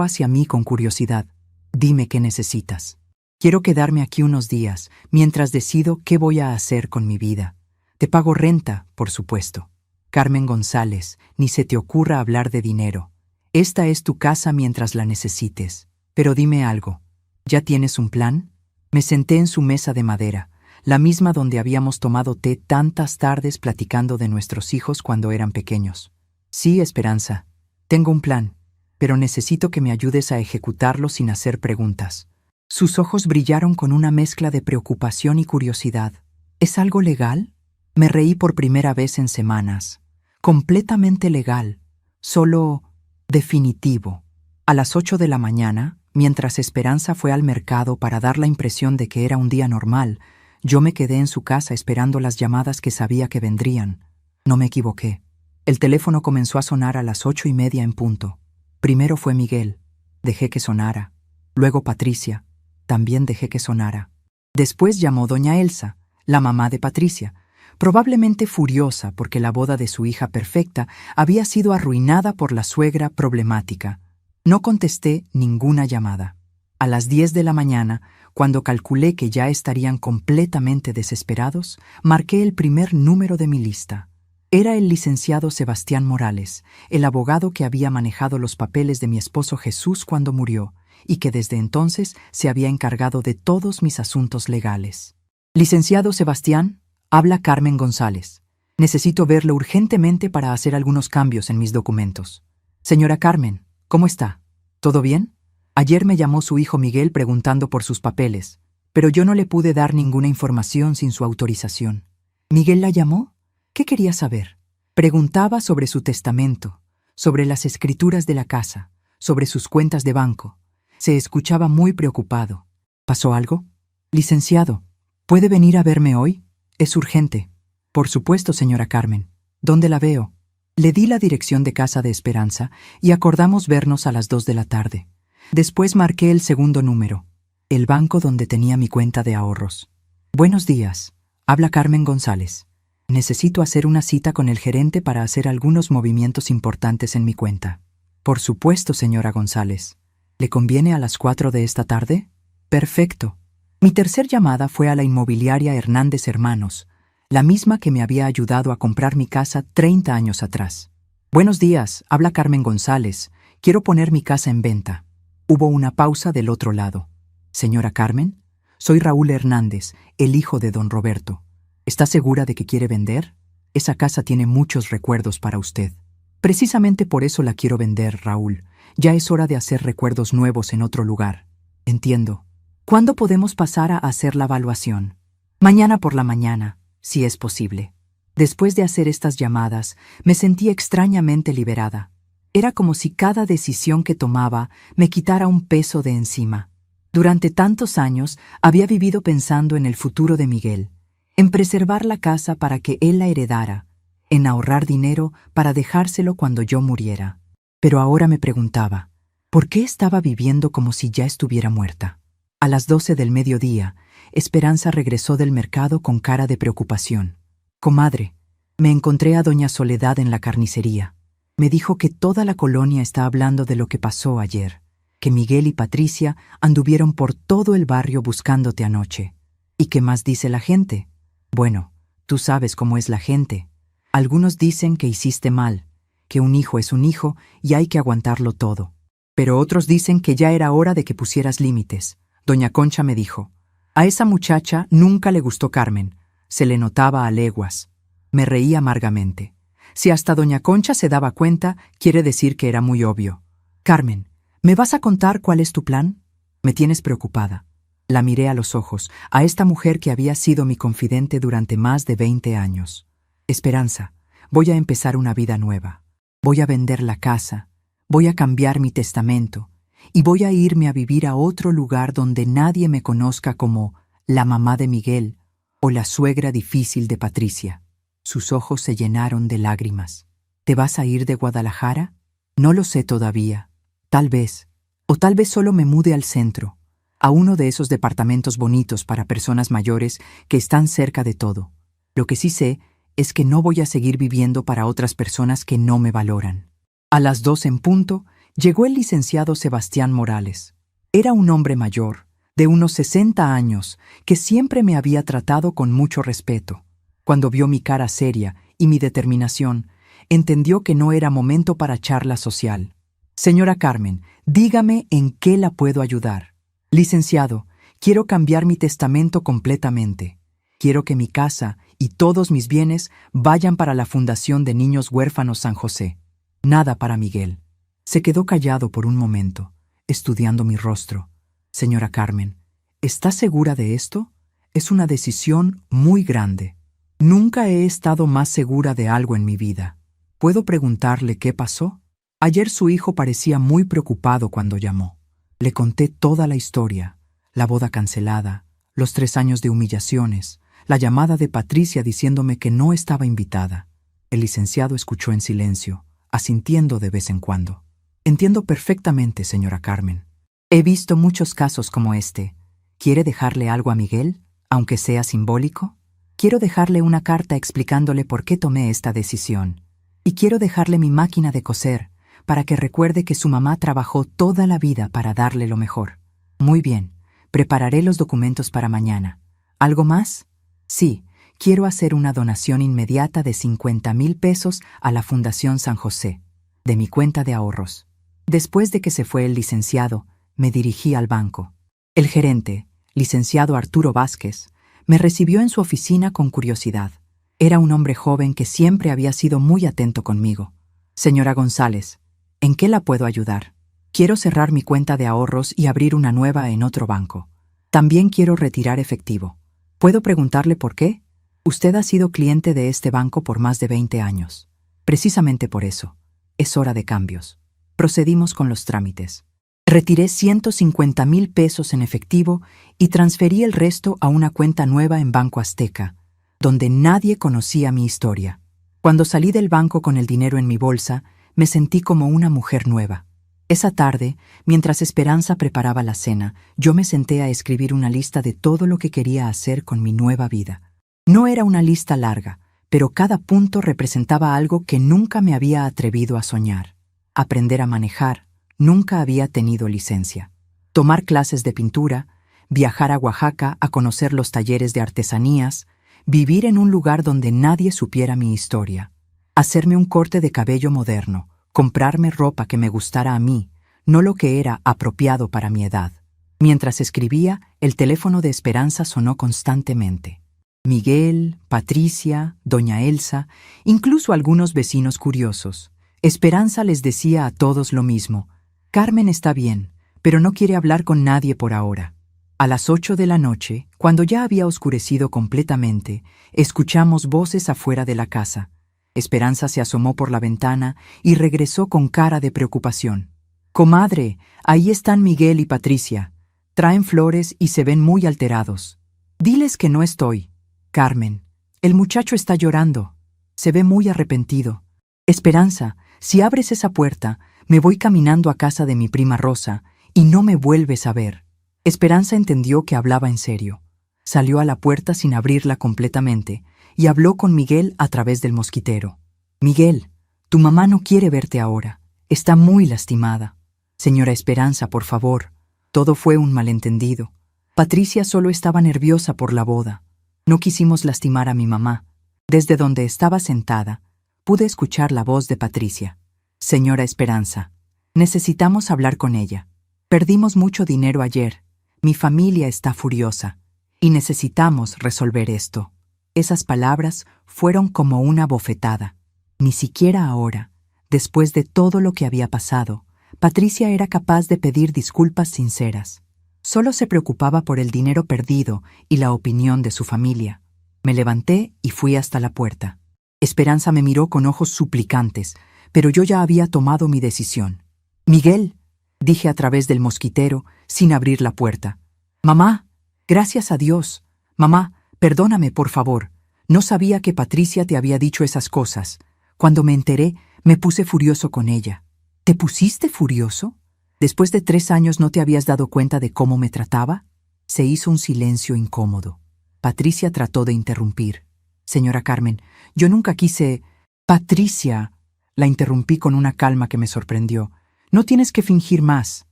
hacia mí con curiosidad. Dime qué necesitas. Quiero quedarme aquí unos días, mientras decido qué voy a hacer con mi vida. Te pago renta, por supuesto. Carmen González, ni se te ocurra hablar de dinero. Esta es tu casa mientras la necesites. Pero dime algo. ¿Ya tienes un plan? Me senté en su mesa de madera, la misma donde habíamos tomado té tantas tardes platicando de nuestros hijos cuando eran pequeños. Sí, Esperanza. Tengo un plan, pero necesito que me ayudes a ejecutarlo sin hacer preguntas. Sus ojos brillaron con una mezcla de preocupación y curiosidad. ¿Es algo legal? Me reí por primera vez en semanas. Completamente legal. Solo definitivo. A las 8 de la mañana, mientras Esperanza fue al mercado para dar la impresión de que era un día normal, yo me quedé en su casa esperando las llamadas que sabía que vendrían. No me equivoqué. El teléfono comenzó a sonar a las 8:30 en punto. Primero fue Miguel. Dejé que sonara. Luego Patricia. También dejé que sonara. Después llamó doña Elsa, la mamá de Patricia, probablemente furiosa porque la boda de su hija perfecta había sido arruinada por la suegra problemática. No contesté ninguna llamada. A las 10 de la mañana, cuando calculé que ya estarían completamente desesperados, marqué el primer número de mi lista. Era el licenciado Sebastián Morales, el abogado que había manejado los papeles de mi esposo Jesús cuando murió, y que desde entonces se había encargado de todos mis asuntos legales. Licenciado Sebastián, habla Carmen González. Necesito verlo urgentemente para hacer algunos cambios en mis documentos. Señora Carmen, ¿cómo está? ¿Todo bien? Ayer me llamó su hijo Miguel preguntando por sus papeles, pero yo no le pude dar ninguna información sin su autorización. ¿Miguel la llamó? ¿Qué quería saber? Preguntaba sobre su testamento, sobre las escrituras de la casa, sobre sus cuentas de banco. Se escuchaba muy preocupado. ¿Pasó algo? Licenciado, ¿puede venir a verme hoy? Es urgente. Por supuesto, señora Carmen. ¿Dónde la veo? Le di la dirección de casa de Esperanza y acordamos vernos a las 2 de la tarde. Después marqué el segundo número, el banco donde tenía mi cuenta de ahorros. Buenos días. Habla Carmen González. Necesito hacer una cita con el gerente para hacer algunos movimientos importantes en mi cuenta. Por supuesto, señora González. ¿Le conviene a las 4 de esta tarde? Perfecto. Mi tercer llamada fue a la inmobiliaria Hernández Hermanos, la misma que me había ayudado a comprar mi casa 30 años atrás. Buenos días, habla Carmen González. Quiero poner mi casa en venta. Hubo una pausa del otro lado. Señora Carmen, soy Raúl Hernández, el hijo de don Roberto. ¿Está segura de que quiere vender? Esa casa tiene muchos recuerdos para usted. Precisamente por eso la quiero vender, Raúl. Ya es hora de hacer recuerdos nuevos en otro lugar. Entiendo. ¿Cuándo podemos pasar a hacer la evaluación? Mañana por la mañana, si es posible. Después de hacer estas llamadas, me sentí extrañamente liberada. Era como si cada decisión que tomaba me quitara un peso de encima. Durante tantos años había vivido pensando en el futuro de Miguel, en preservar la casa para que él la heredara, en ahorrar dinero para dejárselo cuando yo muriera. Pero ahora me preguntaba, ¿por qué estaba viviendo como si ya estuviera muerta? A las 12 del mediodía, Esperanza regresó del mercado con cara de preocupación. Comadre, me encontré a doña Soledad en la carnicería. Me dijo que toda la colonia está hablando de lo que pasó ayer, que Miguel y Patricia anduvieron por todo el barrio buscándote anoche. ¿Y qué más dice la gente? Bueno, tú sabes cómo es la gente. Algunos dicen que hiciste mal, que un hijo es un hijo y hay que aguantarlo todo. Pero otros dicen que ya era hora de que pusieras límites. Doña Concha me dijo, a esa muchacha nunca le gustó Carmen, se le notaba a leguas. Me reí amargamente. Si hasta doña Concha se daba cuenta, quiere decir que era muy obvio. Carmen, ¿me vas a contar cuál es tu plan? Me tienes preocupada. La miré a los ojos, a esta mujer que había sido mi confidente durante más de 20 años. Esperanza, voy a empezar una vida nueva. Voy a vender la casa, voy a cambiar mi testamento y voy a irme a vivir a otro lugar donde nadie me conozca como la mamá de Miguel o la suegra difícil de Patricia. Sus ojos se llenaron de lágrimas. ¿Te vas a ir de Guadalajara? No lo sé todavía. Tal vez. O tal vez solo me mude al centro, a uno de esos departamentos bonitos para personas mayores que están cerca de todo. Lo que sí sé es que no voy a seguir viviendo para otras personas que no me valoran. A las 2 en punto, llegó el licenciado Sebastián Morales. Era un hombre mayor, de unos 60 años, que siempre me había tratado con mucho respeto. Cuando vio mi cara seria y mi determinación, entendió que no era momento para charla social. Señora Carmen, dígame en qué la puedo ayudar. Licenciado, quiero cambiar mi testamento completamente. Quiero que mi casa y todos mis bienes vayan para la Fundación de Niños Huérfanos San José. Nada para Miguel. Se quedó callado por un momento, estudiando mi rostro. Señora Carmen, ¿está segura de esto? Es una decisión muy grande. Nunca he estado más segura de algo en mi vida. ¿Puedo preguntarle qué pasó? Ayer su hijo parecía muy preocupado cuando llamó. Le conté toda la historia, la boda cancelada, los 3 años de humillaciones, la llamada de Patricia diciéndome que no estaba invitada. El licenciado escuchó en silencio, asintiendo de vez en cuando. Entiendo perfectamente, señora Carmen. He visto muchos casos como este. ¿Quiere dejarle algo a Miguel, aunque sea simbólico? Quiero dejarle una carta explicándole por qué tomé esta decisión. Y quiero dejarle mi máquina de coser, para que recuerde que su mamá trabajó toda la vida para darle lo mejor. Muy bien, prepararé los documentos para mañana. ¿Algo más? Sí, quiero hacer una donación inmediata de 50,000 pesos a la Fundación San José, de mi cuenta de ahorros. Después de que se fue el licenciado, me dirigí al banco. El gerente, licenciado Arturo Vázquez, me recibió en su oficina con curiosidad. Era un hombre joven que siempre había sido muy atento conmigo. Señora González, ¿en qué la puedo ayudar? Quiero cerrar mi cuenta de ahorros y abrir una nueva en otro banco. También quiero retirar efectivo. ¿Puedo preguntarle por qué? Usted ha sido cliente de este banco por más de 20 años. Precisamente por eso. Es hora de cambios. Procedimos con los trámites. Retiré 150,000 pesos en efectivo y transferí el resto a una cuenta nueva en Banco Azteca, donde nadie conocía mi historia. Cuando salí del banco con el dinero en mi bolsa, me sentí como una mujer nueva. Esa tarde, mientras Esperanza preparaba la cena, yo me senté a escribir una lista de todo lo que quería hacer con mi nueva vida. No era una lista larga, pero cada punto representaba algo que nunca me había atrevido a soñar. Aprender a manejar, nunca había tenido licencia. Tomar clases de pintura, viajar a Oaxaca a conocer los talleres de artesanías, vivir en un lugar donde nadie supiera mi historia. Hacerme un corte de cabello moderno, comprarme ropa que me gustara a mí, no lo que era apropiado para mi edad. Mientras escribía, el teléfono de Esperanza sonó constantemente. Miguel, Patricia, doña Elsa, incluso algunos vecinos curiosos. Esperanza les decía a todos lo mismo. Carmen está bien, pero no quiere hablar con nadie por ahora. A las 8 de la noche, cuando ya había oscurecido completamente, escuchamos voces afuera de la casa. Esperanza se asomó por la ventana y regresó con cara de preocupación. «Comadre, ahí están Miguel y Patricia. Traen flores y se ven muy alterados. Diles que no estoy. Carmen, el muchacho está llorando. Se ve muy arrepentido. Esperanza, si abres esa puerta, me voy caminando a casa de mi prima Rosa y no me vuelves a ver». Esperanza entendió que hablaba en serio. Salió a la puerta sin abrirla completamente y habló con Miguel a través del mosquitero. «Miguel, tu mamá no quiere verte ahora. Está muy lastimada. Señora Esperanza, por favor. Todo fue un malentendido. Patricia solo estaba nerviosa por la boda. No quisimos lastimar a mi mamá». Desde donde estaba sentada, pude escuchar la voz de Patricia. «Señora Esperanza, necesitamos hablar con ella. Perdimos mucho dinero ayer. Mi familia está furiosa. Y necesitamos resolver esto». Esas palabras fueron como una bofetada. Ni siquiera ahora, después de todo lo que había pasado, Patricia era capaz de pedir disculpas sinceras. Solo se preocupaba por el dinero perdido y la opinión de su familia. Me levanté y fui hasta la puerta. Esperanza me miró con ojos suplicantes, pero yo ya había tomado mi decisión. «Miguel», dije a través del mosquitero, sin abrir la puerta. «Mamá, gracias a Dios. Mamá, perdóname, por favor. No sabía que Patricia te había dicho esas cosas. Cuando me enteré, me puse furioso con ella». «¿Te pusiste furioso? ¿Después de 3 años no te habías dado cuenta de cómo me trataba?» Se hizo un silencio incómodo. Patricia trató de interrumpir. «Señora Carmen, yo nunca quise...» «Patricia, La interrumpí con una calma que me sorprendió. No tienes que fingir más.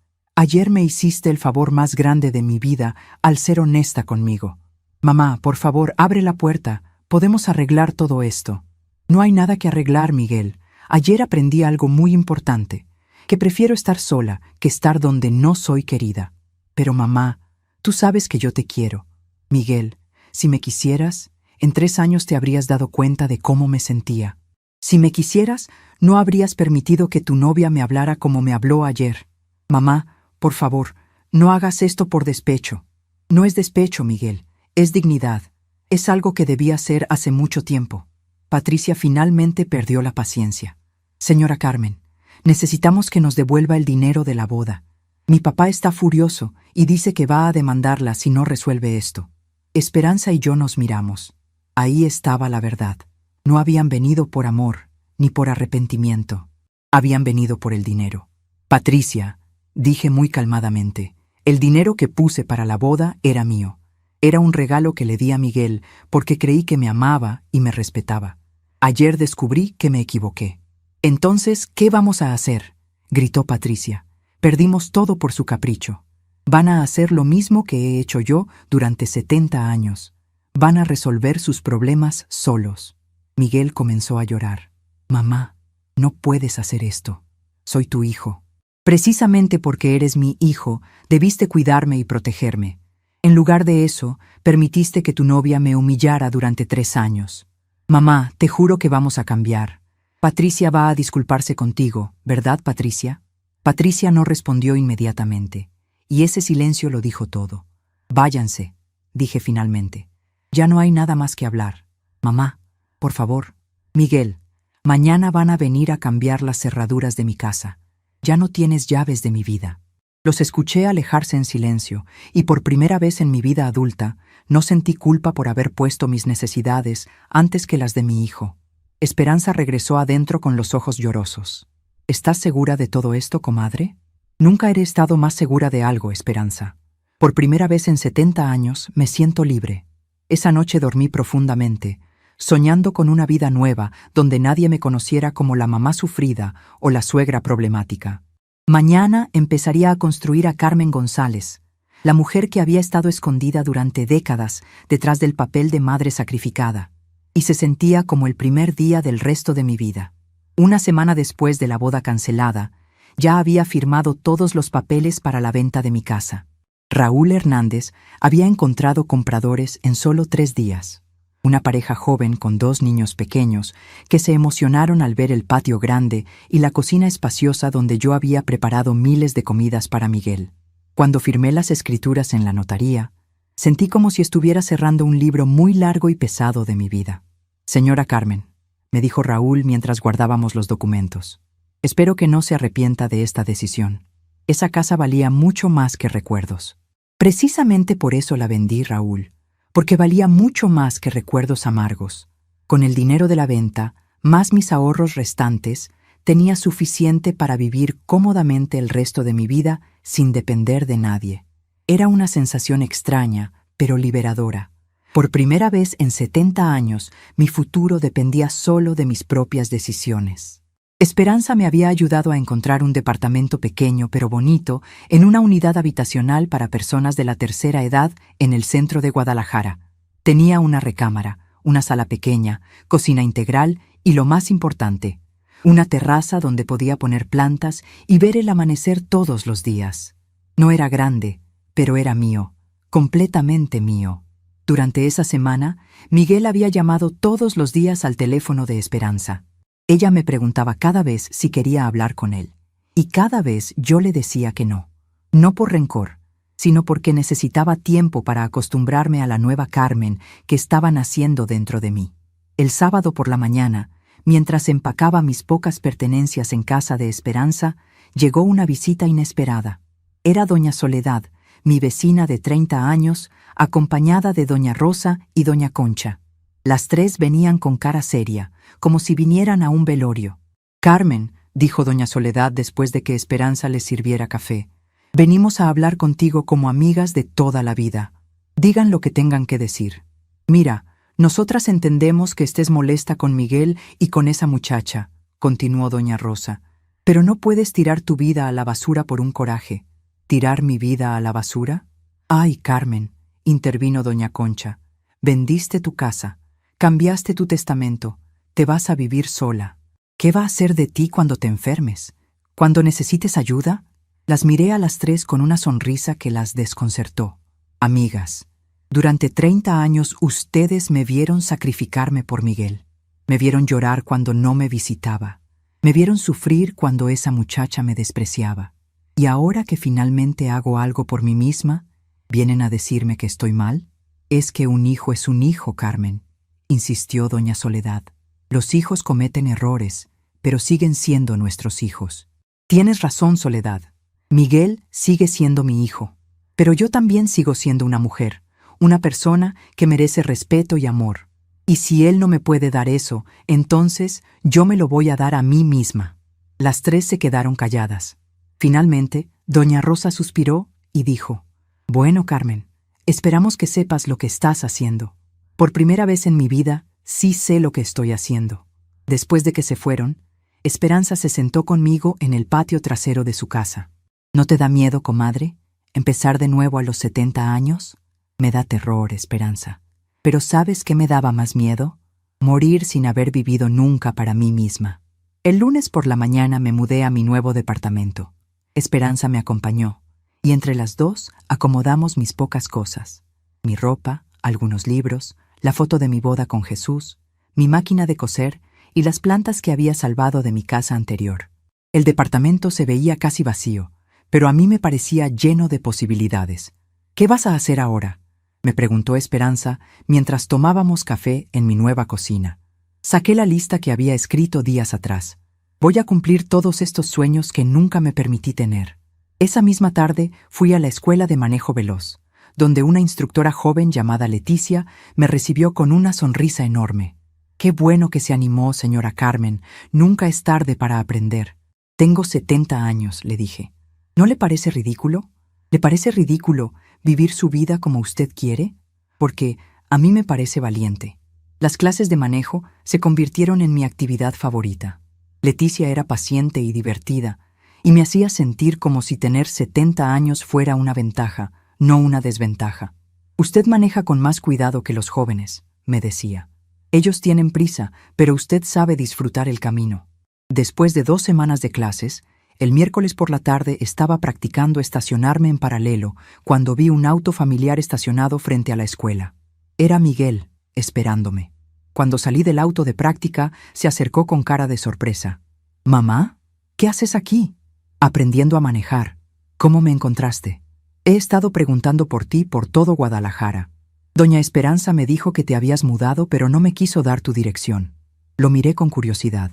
Ayer me hiciste el favor más grande de mi vida al ser honesta conmigo. Mamá, por favor, abre la puerta. Podemos arreglar todo esto. No hay nada que arreglar, Miguel. Ayer aprendí algo muy importante, que prefiero estar sola que estar donde no soy querida. Pero mamá, tú sabes que yo te quiero. Miguel, si me quisieras, en 3 años te habrías dado cuenta de cómo me sentía. Si me quisieras, no habrías permitido que tu novia me hablara como me habló ayer. Mamá, por favor, no hagas esto por despecho. No es despecho, Miguel, es dignidad. Es algo que debía hacer hace mucho tiempo. Patricia finalmente perdió la paciencia. Señora Carmen, necesitamos que nos devuelva el dinero de la boda. Mi papá está furioso y dice que va a demandarla si no resuelve esto. Esperanza y yo nos miramos. Ahí estaba la verdad. No habían venido por amor, ni por arrepentimiento. Habían venido por el dinero. Patricia, dije muy calmadamente, el dinero que puse para la boda era mío. Era un regalo que le di a Miguel porque creí que me amaba y me respetaba. Ayer descubrí que me equivoqué. Entonces, ¿qué vamos a hacer?, gritó Patricia. Perdimos todo por su capricho. Van a hacer lo mismo que he hecho yo durante 70 años. Van a resolver sus problemas solos. Miguel comenzó a llorar. Mamá, no puedes hacer esto. Soy tu hijo. Precisamente porque eres mi hijo, debiste cuidarme y protegerme. En lugar de eso, permitiste que tu novia me humillara durante 3 años. Mamá, te juro que vamos a cambiar. Patricia va a disculparse contigo, ¿verdad, Patricia? Patricia no respondió inmediatamente, y ese silencio lo dijo todo. Váyanse, dije finalmente. Ya no hay nada más que hablar. Mamá, por favor. Miguel, mañana van a venir a cambiar las cerraduras de mi casa. Ya no tienes llaves de mi vida. Los escuché alejarse en silencio, y por primera vez en mi vida adulta, no sentí culpa por haber puesto mis necesidades antes que las de mi hijo. Esperanza regresó adentro con los ojos llorosos. ¿Estás segura de todo esto, comadre? Nunca he estado más segura de algo, Esperanza. Por primera vez en 70 años me siento libre. Esa noche dormí profundamente, soñando con una vida nueva donde nadie me conociera como la mamá sufrida o la suegra problemática. Mañana empezaría a construir a Carmen González, la mujer que había estado escondida durante décadas detrás del papel de madre sacrificada, y se sentía como el primer día del resto de mi vida. Una semana después de la boda cancelada, ya había firmado todos los papeles para la venta de mi casa. Raúl Hernández había encontrado compradores en solo 3 días. Una pareja joven con 2 niños pequeños que se emocionaron al ver el patio grande y la cocina espaciosa donde yo había preparado miles de comidas para Miguel. Cuando firmé las escrituras en la notaría, sentí como si estuviera cerrando un libro muy largo y pesado de mi vida. Señora Carmen, me dijo Raúl mientras guardábamos los documentos, espero que no se arrepienta de esta decisión. Esa casa valía mucho más que recuerdos. Precisamente por eso la vendí, Raúl, porque valía mucho más que recuerdos amargos. Con el dinero de la venta, más mis ahorros restantes, tenía suficiente para vivir cómodamente el resto de mi vida sin depender de nadie. Era una sensación extraña, pero liberadora. Por primera vez en 70 años, mi futuro dependía solo de mis propias decisiones. Esperanza me había ayudado a encontrar un departamento pequeño pero bonito en una unidad habitacional para personas de la tercera edad en el centro de Guadalajara. Tenía una recámara, una sala pequeña, cocina integral y, lo más importante, una terraza donde podía poner plantas y ver el amanecer todos los días. No era grande, pero era mío, completamente mío. Durante esa semana, Miguel había llamado todos los días al teléfono de Esperanza. Ella me preguntaba cada vez si quería hablar con él, y cada vez yo le decía que no. No por rencor, sino porque necesitaba tiempo para acostumbrarme a la nueva Carmen que estaba naciendo dentro de mí. El sábado por la mañana, mientras empacaba mis pocas pertenencias en casa de Esperanza, llegó una visita inesperada. Era doña Soledad, mi vecina de 30 años, acompañada de doña Rosa y doña Concha. Las 3 venían con cara seria, como si vinieran a un velorio. «Carmen», dijo doña Soledad después de que Esperanza les sirviera café, «venimos a hablar contigo como amigas de toda la vida. Digan lo que tengan que decir. Mira, nosotras entendemos que estés molesta con Miguel y con esa muchacha, continuó doña Rosa, pero no puedes tirar tu vida a la basura por un coraje. ¿Tirar mi vida a la basura? Ay, Carmen, intervino doña Concha, vendiste tu casa, cambiaste tu testamento, te vas a vivir sola. ¿Qué va a hacer de ti cuando te enfermes? ¿Cuando necesites ayuda? Las miré a las tres con una sonrisa que las desconcertó. Amigas, durante 30 años ustedes me vieron sacrificarme por Miguel. Me vieron llorar cuando no me visitaba. Me vieron sufrir cuando esa muchacha me despreciaba. Y ahora que finalmente hago algo por mí misma, ¿vienen a decirme que estoy mal? Es que un hijo es un hijo, Carmen, insistió doña Soledad. Los hijos cometen errores, pero siguen siendo nuestros hijos. Tienes razón, Soledad. Miguel sigue siendo mi hijo, pero yo también sigo siendo una mujer, una persona que merece respeto y amor. Y si él no me puede dar eso, entonces yo me lo voy a dar a mí misma. Las tres se quedaron calladas. Finalmente, doña Rosa suspiró y dijo: Bueno, Carmen, esperamos que sepas lo que estás haciendo. Por primera vez en mi vida, sí sé lo que estoy haciendo. Después de que se fueron, Esperanza se sentó conmigo en el patio trasero de su casa. ¿No te da miedo, comadre, empezar de nuevo a los 70 años? Me da terror, Esperanza. Pero ¿sabes qué me daba más miedo? Morir sin haber vivido nunca para mí misma. El lunes por la mañana me mudé a mi nuevo departamento. Esperanza me acompañó, y entre las dos acomodamos mis pocas cosas. Mi ropa, algunos libros, la foto de mi boda con Jesús, mi máquina de coser y las plantas que había salvado de mi casa anterior. El departamento se veía casi vacío, pero a mí me parecía lleno de posibilidades. ¿Qué vas a hacer ahora?, me preguntó Esperanza mientras tomábamos café en mi nueva cocina. Saqué la lista que había escrito días atrás. Voy a cumplir todos estos sueños que nunca me permití tener. Esa misma tarde fui a la escuela de manejo veloz, donde una instructora joven llamada Leticia me recibió con una sonrisa enorme. Qué bueno que se animó, señora Carmen. Nunca es tarde para aprender. Tengo 70 años, le dije. ¿No le parece ridículo? ¿Le parece ridículo vivir su vida como usted quiere? Porque a mí me parece valiente. Las clases de manejo se convirtieron en mi actividad favorita. Leticia era paciente y divertida, y me hacía sentir como si tener 70 años fuera una ventaja, no una desventaja. Usted maneja con más cuidado que los jóvenes, me decía. Ellos tienen prisa, pero usted sabe disfrutar el camino. Después de 2 semanas de clases, el miércoles por la tarde estaba practicando estacionarme en paralelo cuando vi un auto familiar estacionado frente a la escuela. Era Miguel, esperándome. Cuando salí del auto de práctica, se acercó con cara de sorpresa. «¿Mamá? ¿Qué haces aquí?» «Aprendiendo a manejar. ¿Cómo me encontraste?» «He estado preguntando por ti por todo Guadalajara. Doña Esperanza me dijo que te habías mudado, pero no me quiso dar tu dirección». Lo miré con curiosidad.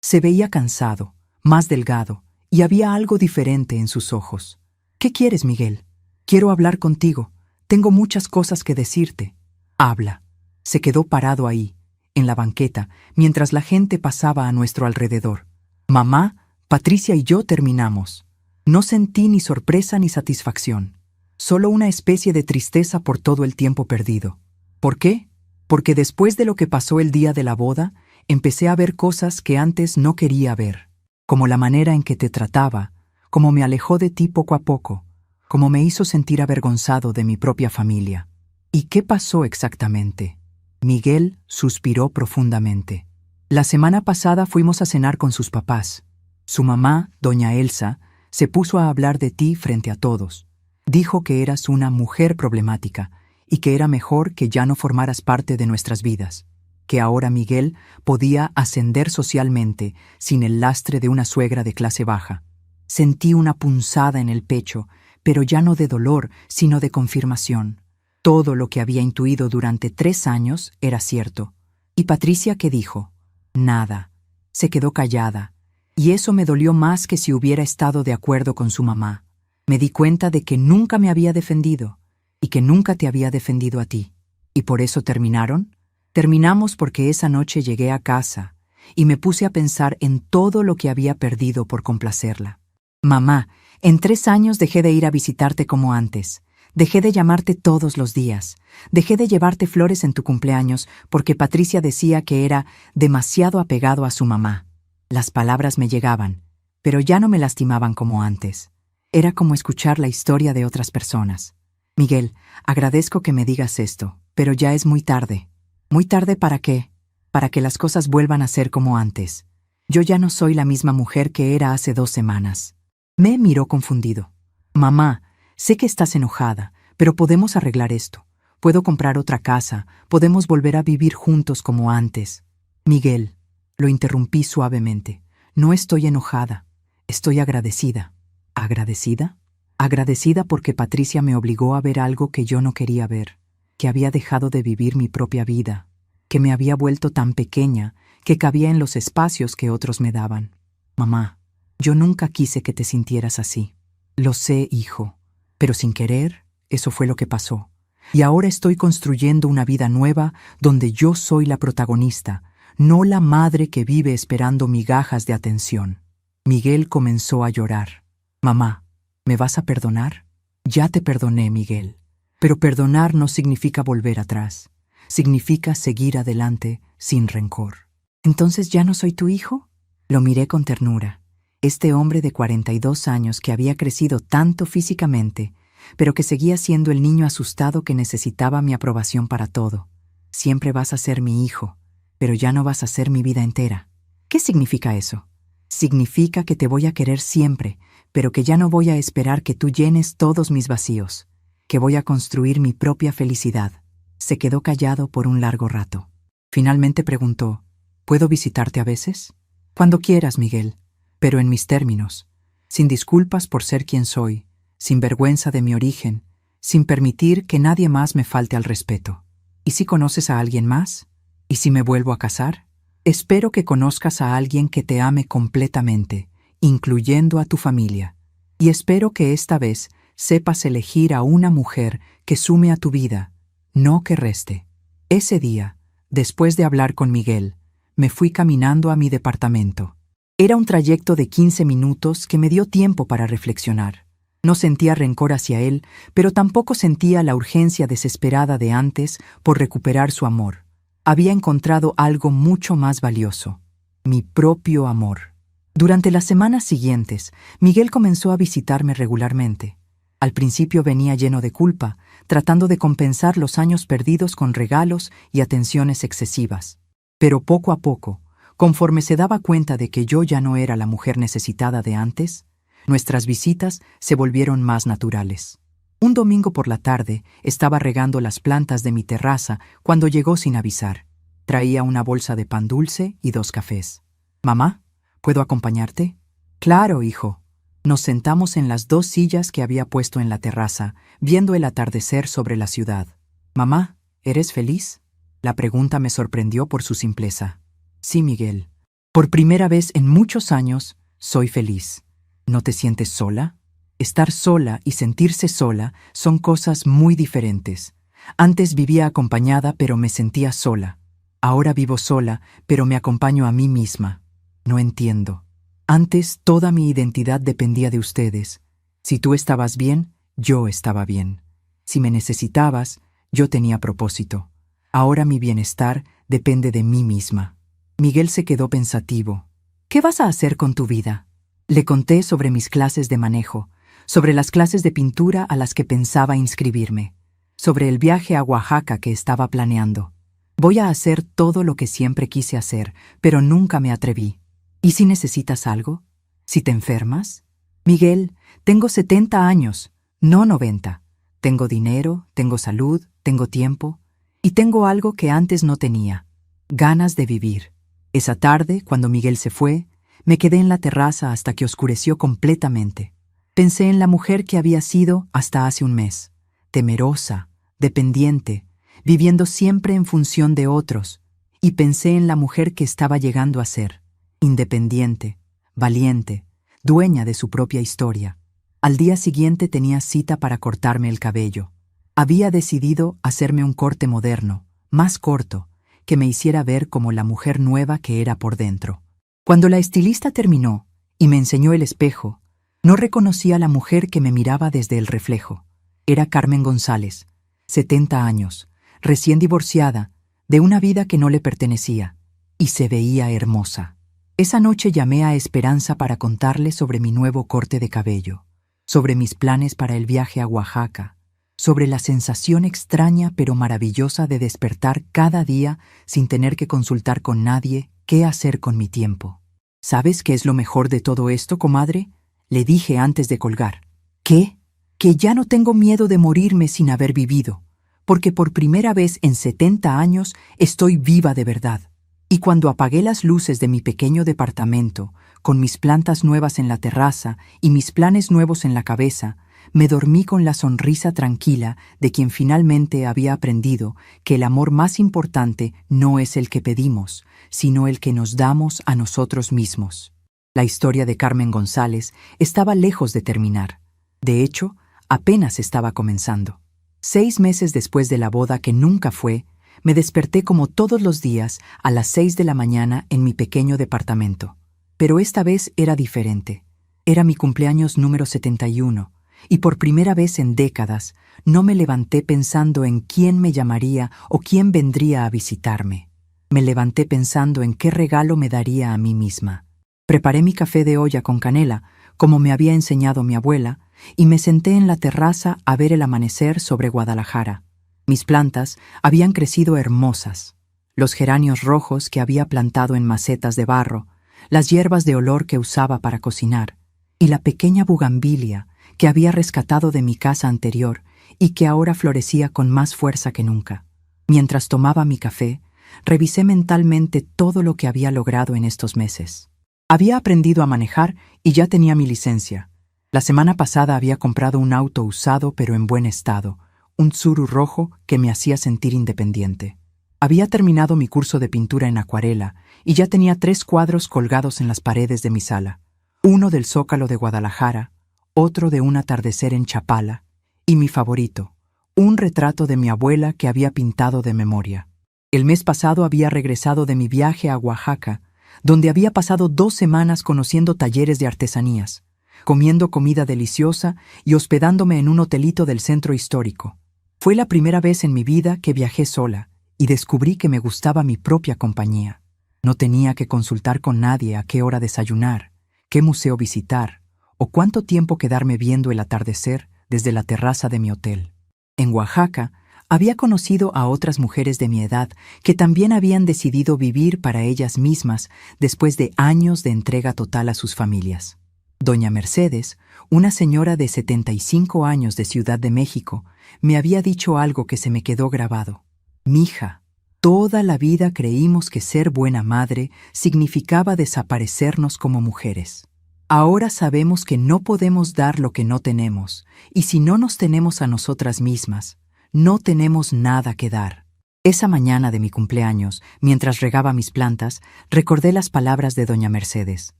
Se veía cansado, más delgado, y había algo diferente en sus ojos. «¿Qué quieres, Miguel?» «Quiero hablar contigo. Tengo muchas cosas que decirte». «Habla». Se quedó parado ahí, en la banqueta, mientras la gente pasaba a nuestro alrededor. Mamá, Patricia y yo terminamos. No sentí ni sorpresa ni satisfacción, solo una especie de tristeza por todo el tiempo perdido. ¿Por qué? Porque después de lo que pasó el día de la boda, empecé a ver cosas que antes no quería ver, como la manera en que te trataba, cómo me alejó de ti poco a poco, cómo me hizo sentir avergonzado de mi propia familia. ¿Y qué pasó exactamente? Miguel suspiró profundamente. La semana pasada fuimos a cenar con sus papás. Su mamá, doña Elsa, se puso a hablar de ti frente a todos. Dijo que eras una mujer problemática y que era mejor que ya no formaras parte de nuestras vidas, que ahora Miguel podía ascender socialmente sin el lastre de una suegra de clase baja. Sentí una punzada en el pecho, pero ya no de dolor, sino de confirmación. Todo lo que había intuido durante 3 años era cierto. ¿Y Patricia qué dijo? Nada. Se quedó callada. Y eso me dolió más que si hubiera estado de acuerdo con su mamá. Me di cuenta de que nunca me había defendido y que nunca te había defendido a ti. ¿Y por eso terminaron? Terminamos porque esa noche llegué a casa y me puse a pensar en todo lo que había perdido por complacerla. Mamá, en 3 años dejé de ir a visitarte como antes. Dejé de llamarte todos los días. Dejé de llevarte flores en tu cumpleaños porque Patricia decía que era demasiado apegado a su mamá. Las palabras me llegaban, pero ya no me lastimaban como antes. Era como escuchar la historia de otras personas. Miguel, agradezco que me digas esto, pero ya es muy tarde. ¿Muy tarde para qué? Para que las cosas vuelvan a ser como antes. Yo ya no soy la misma mujer que era hace 2 semanas. Me miró confundido. Mamá, sé que estás enojada, pero podemos arreglar esto. Puedo comprar otra casa, podemos volver a vivir juntos como antes. Miguel, lo interrumpí suavemente. No estoy enojada, estoy agradecida. ¿Agradecida? Agradecida porque Patricia me obligó a ver algo que yo no quería ver, que había dejado de vivir mi propia vida, que me había vuelto tan pequeña que cabía en los espacios que otros me daban. Mamá, yo nunca quise que te sintieras así. Lo sé, hijo, pero sin querer, eso fue lo que pasó. Y ahora estoy construyendo una vida nueva donde yo soy la protagonista, no la madre que vive esperando migajas de atención. Miguel comenzó a llorar. Mamá, ¿me vas a perdonar? Ya te perdoné, Miguel. Pero perdonar no significa volver atrás. Significa seguir adelante sin rencor. ¿Entonces ya no soy tu hijo? Lo miré con ternura. Este hombre de 42 años que había crecido tanto físicamente, pero que seguía siendo el niño asustado que necesitaba mi aprobación para todo. Siempre vas a ser mi hijo, pero ya no vas a ser mi vida entera. ¿Qué significa eso? Significa que te voy a querer siempre, pero que ya no voy a esperar que tú llenes todos mis vacíos, que voy a construir mi propia felicidad. Se quedó callado por un largo rato. Finalmente preguntó, ¿puedo visitarte a veces? Cuando quieras, Miguel, pero en mis términos, sin disculpas por ser quien soy, sin vergüenza de mi origen, sin permitir que nadie más me falte al respeto. ¿Y si conoces a alguien más? ¿Y si me vuelvo a casar? Espero que conozcas a alguien que te ame completamente, incluyendo a tu familia. Y espero que esta vez sepas elegir a una mujer que sume a tu vida, no que reste. Ese día, después de hablar con Miguel, me fui caminando a mi departamento. Era un trayecto de 15 minutos que me dio tiempo para reflexionar. No sentía rencor hacia él, pero tampoco sentía la urgencia desesperada de antes por recuperar su amor. Había encontrado algo mucho más valioso, mi propio amor. Durante las semanas siguientes, Miguel comenzó a visitarme regularmente. Al principio venía lleno de culpa, tratando de compensar los años perdidos con regalos y atenciones excesivas. Pero poco a poco, conforme se daba cuenta de que yo ya no era la mujer necesitada de antes, nuestras visitas se volvieron más naturales. Un domingo por la tarde estaba regando las plantas de mi terraza cuando llegó sin avisar. Traía una bolsa de pan dulce y 2 cafés. «Mamá, ¿puedo acompañarte?» «Claro, hijo». Nos sentamos en las 2 sillas que había puesto en la terraza, viendo el atardecer sobre la ciudad. «Mamá, ¿eres feliz?» La pregunta me sorprendió por su simpleza. «Sí, Miguel. Por primera vez en muchos años, soy feliz». «¿No te sientes sola?» Estar sola y sentirse sola son cosas muy diferentes. Antes vivía acompañada, pero me sentía sola. Ahora vivo sola, pero me acompaño a mí misma. No entiendo. Antes toda mi identidad dependía de ustedes. Si tú estabas bien, yo estaba bien. Si me necesitabas, yo tenía propósito. Ahora mi bienestar depende de mí misma. Miguel se quedó pensativo. ¿Qué vas a hacer con tu vida? Le conté sobre mis clases de manejo, sobre las clases de pintura a las que pensaba inscribirme, sobre el viaje a Oaxaca que estaba planeando. Voy a hacer todo lo que siempre quise hacer, pero nunca me atreví. ¿Y si necesitas algo? ¿Si te enfermas? Miguel, tengo 70 años, no 90. Tengo dinero, tengo salud, tengo tiempo, y tengo algo que antes no tenía, ganas de vivir. Esa tarde, cuando Miguel se fue, me quedé en la terraza hasta que oscureció completamente. Pensé en la mujer que había sido hasta hace un mes, temerosa, dependiente, viviendo siempre en función de otros, y pensé en la mujer que estaba llegando a ser, independiente, valiente, dueña de su propia historia. Al día siguiente tenía cita para cortarme el cabello. Había decidido hacerme un corte moderno, más corto, que me hiciera ver como la mujer nueva que era por dentro. Cuando la estilista terminó y me enseñó el espejo, no reconocí a la mujer que me miraba desde el reflejo. Era Carmen González, 70 años, recién divorciada, de una vida que no le pertenecía, y se veía hermosa. Esa noche llamé a Esperanza para contarle sobre mi nuevo corte de cabello, sobre mis planes para el viaje a Oaxaca, sobre la sensación extraña pero maravillosa de despertar cada día sin tener que consultar con nadie qué hacer con mi tiempo. ¿Sabes qué es lo mejor de todo esto, comadre?, le dije antes de colgar. ¿Qué? Que ya no tengo miedo de morirme sin haber vivido, porque por primera vez en 70 años estoy viva de verdad. Y cuando apagué las luces de mi pequeño departamento, con mis plantas nuevas en la terraza y mis planes nuevos en la cabeza, me dormí con la sonrisa tranquila de quien finalmente había aprendido que el amor más importante no es el que pedimos, sino el que nos damos a nosotros mismos. La historia de Carmen González estaba lejos de terminar. De hecho, apenas estaba comenzando. 6 meses después de la boda que nunca fue, me desperté como todos los días a las 6 de la mañana en mi pequeño departamento. Pero esta vez era diferente. Era mi cumpleaños número 71, y por primera vez en décadas no me levanté pensando en quién me llamaría o quién vendría a visitarme. Me levanté pensando en qué regalo me daría a mí misma. Preparé mi café de olla con canela, como me había enseñado mi abuela, y me senté en la terraza a ver el amanecer sobre Guadalajara. Mis plantas habían crecido hermosas. Los geranios rojos que había plantado en macetas de barro, las hierbas de olor que usaba para cocinar, y la pequeña bugambilia que había rescatado de mi casa anterior y que ahora florecía con más fuerza que nunca. Mientras tomaba mi café, revisé mentalmente todo lo que había logrado en estos meses. Había aprendido a manejar y ya tenía mi licencia. La semana pasada había comprado un auto usado pero en buen estado, un Tsuru rojo que me hacía sentir independiente. Había terminado mi curso de pintura en acuarela y ya tenía 3 cuadros colgados en las paredes de mi sala. Uno del Zócalo de Guadalajara, otro de un atardecer en Chapala y mi favorito, un retrato de mi abuela que había pintado de memoria. El mes pasado había regresado de mi viaje a Oaxaca, donde había pasado 2 semanas conociendo talleres de artesanías, comiendo comida deliciosa y hospedándome en un hotelito del centro histórico. Fue la primera vez en mi vida que viajé sola y descubrí que me gustaba mi propia compañía. No tenía que consultar con nadie a qué hora desayunar, qué museo visitar o cuánto tiempo quedarme viendo el atardecer desde la terraza de mi hotel. En Oaxaca había conocido a otras mujeres de mi edad que también habían decidido vivir para ellas mismas después de años de entrega total a sus familias. Doña Mercedes, una señora de 75 años de Ciudad de México, me había dicho algo que se me quedó grabado. Mija, toda la vida creímos que ser buena madre significaba desaparecernos como mujeres. Ahora sabemos que no podemos dar lo que no tenemos, y si no nos tenemos a nosotras mismas, no tenemos nada que dar. Esa mañana de mi cumpleaños, mientras regaba mis plantas, recordé las palabras de doña Mercedes.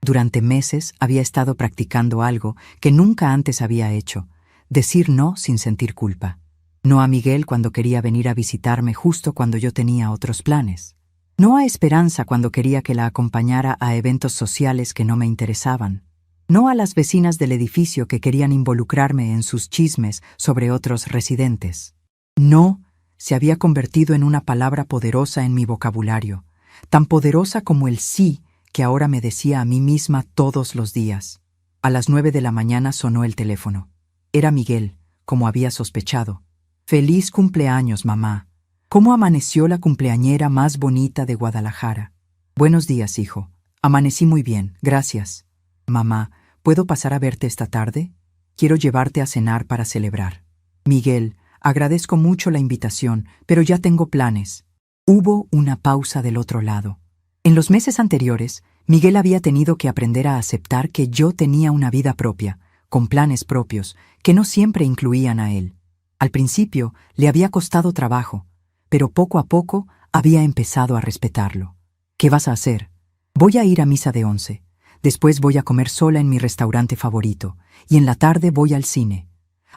Durante meses había estado practicando algo que nunca antes había hecho: decir no sin sentir culpa. No a Miguel cuando quería venir a visitarme justo cuando yo tenía otros planes. No a Esperanza cuando quería que la acompañara a eventos sociales que no me interesaban. No a las vecinas del edificio que querían involucrarme en sus chismes sobre otros residentes. No se había convertido en una palabra poderosa en mi vocabulario, tan poderosa como el sí que ahora me decía a mí misma todos los días. A las 9 de la mañana sonó el teléfono. Era Miguel, como había sospechado. «Feliz cumpleaños, mamá. ¿Cómo amaneció la cumpleañera más bonita de Guadalajara?» «Buenos días, hijo. Amanecí muy bien, gracias. Mamá, ¿puedo pasar a verte esta tarde? Quiero llevarte a cenar para celebrar». «Miguel, agradezco mucho la invitación, pero ya tengo planes». Hubo una pausa del otro lado. En los meses anteriores, Miguel había tenido que aprender a aceptar que yo tenía una vida propia, con planes propios, que no siempre incluían a él. Al principio le había costado trabajo, pero poco a poco había empezado a respetarlo. «¿Qué vas a hacer?» «Voy a ir a misa de 11. Después voy a comer sola en mi restaurante favorito, y en la tarde voy al cine.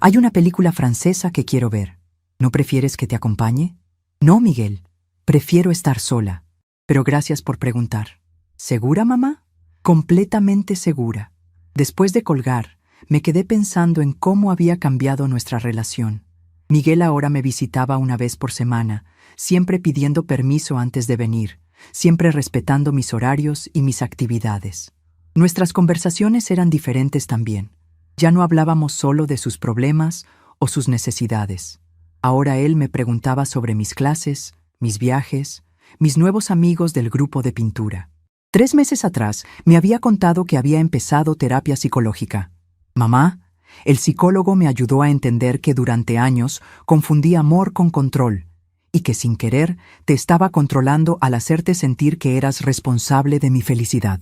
Hay una película francesa que quiero ver. ¿No prefieres que te acompañe?» «No, Miguel. Prefiero estar sola. Pero gracias por preguntar». «¿Segura, mamá?» «Completamente segura». Después de colgar, me quedé pensando en cómo había cambiado nuestra relación. Miguel ahora me visitaba una vez por semana, siempre pidiendo permiso antes de venir, siempre respetando mis horarios y mis actividades. Nuestras conversaciones eran diferentes también. Ya no hablábamos solo de sus problemas o sus necesidades. Ahora él me preguntaba sobre mis clases, mis viajes, mis nuevos amigos del grupo de pintura. 3 meses atrás me había contado que había empezado terapia psicológica. Mamá, el psicólogo me ayudó a entender que durante años confundí amor con control y que sin querer te estaba controlando al hacerte sentir que eras responsable de mi felicidad.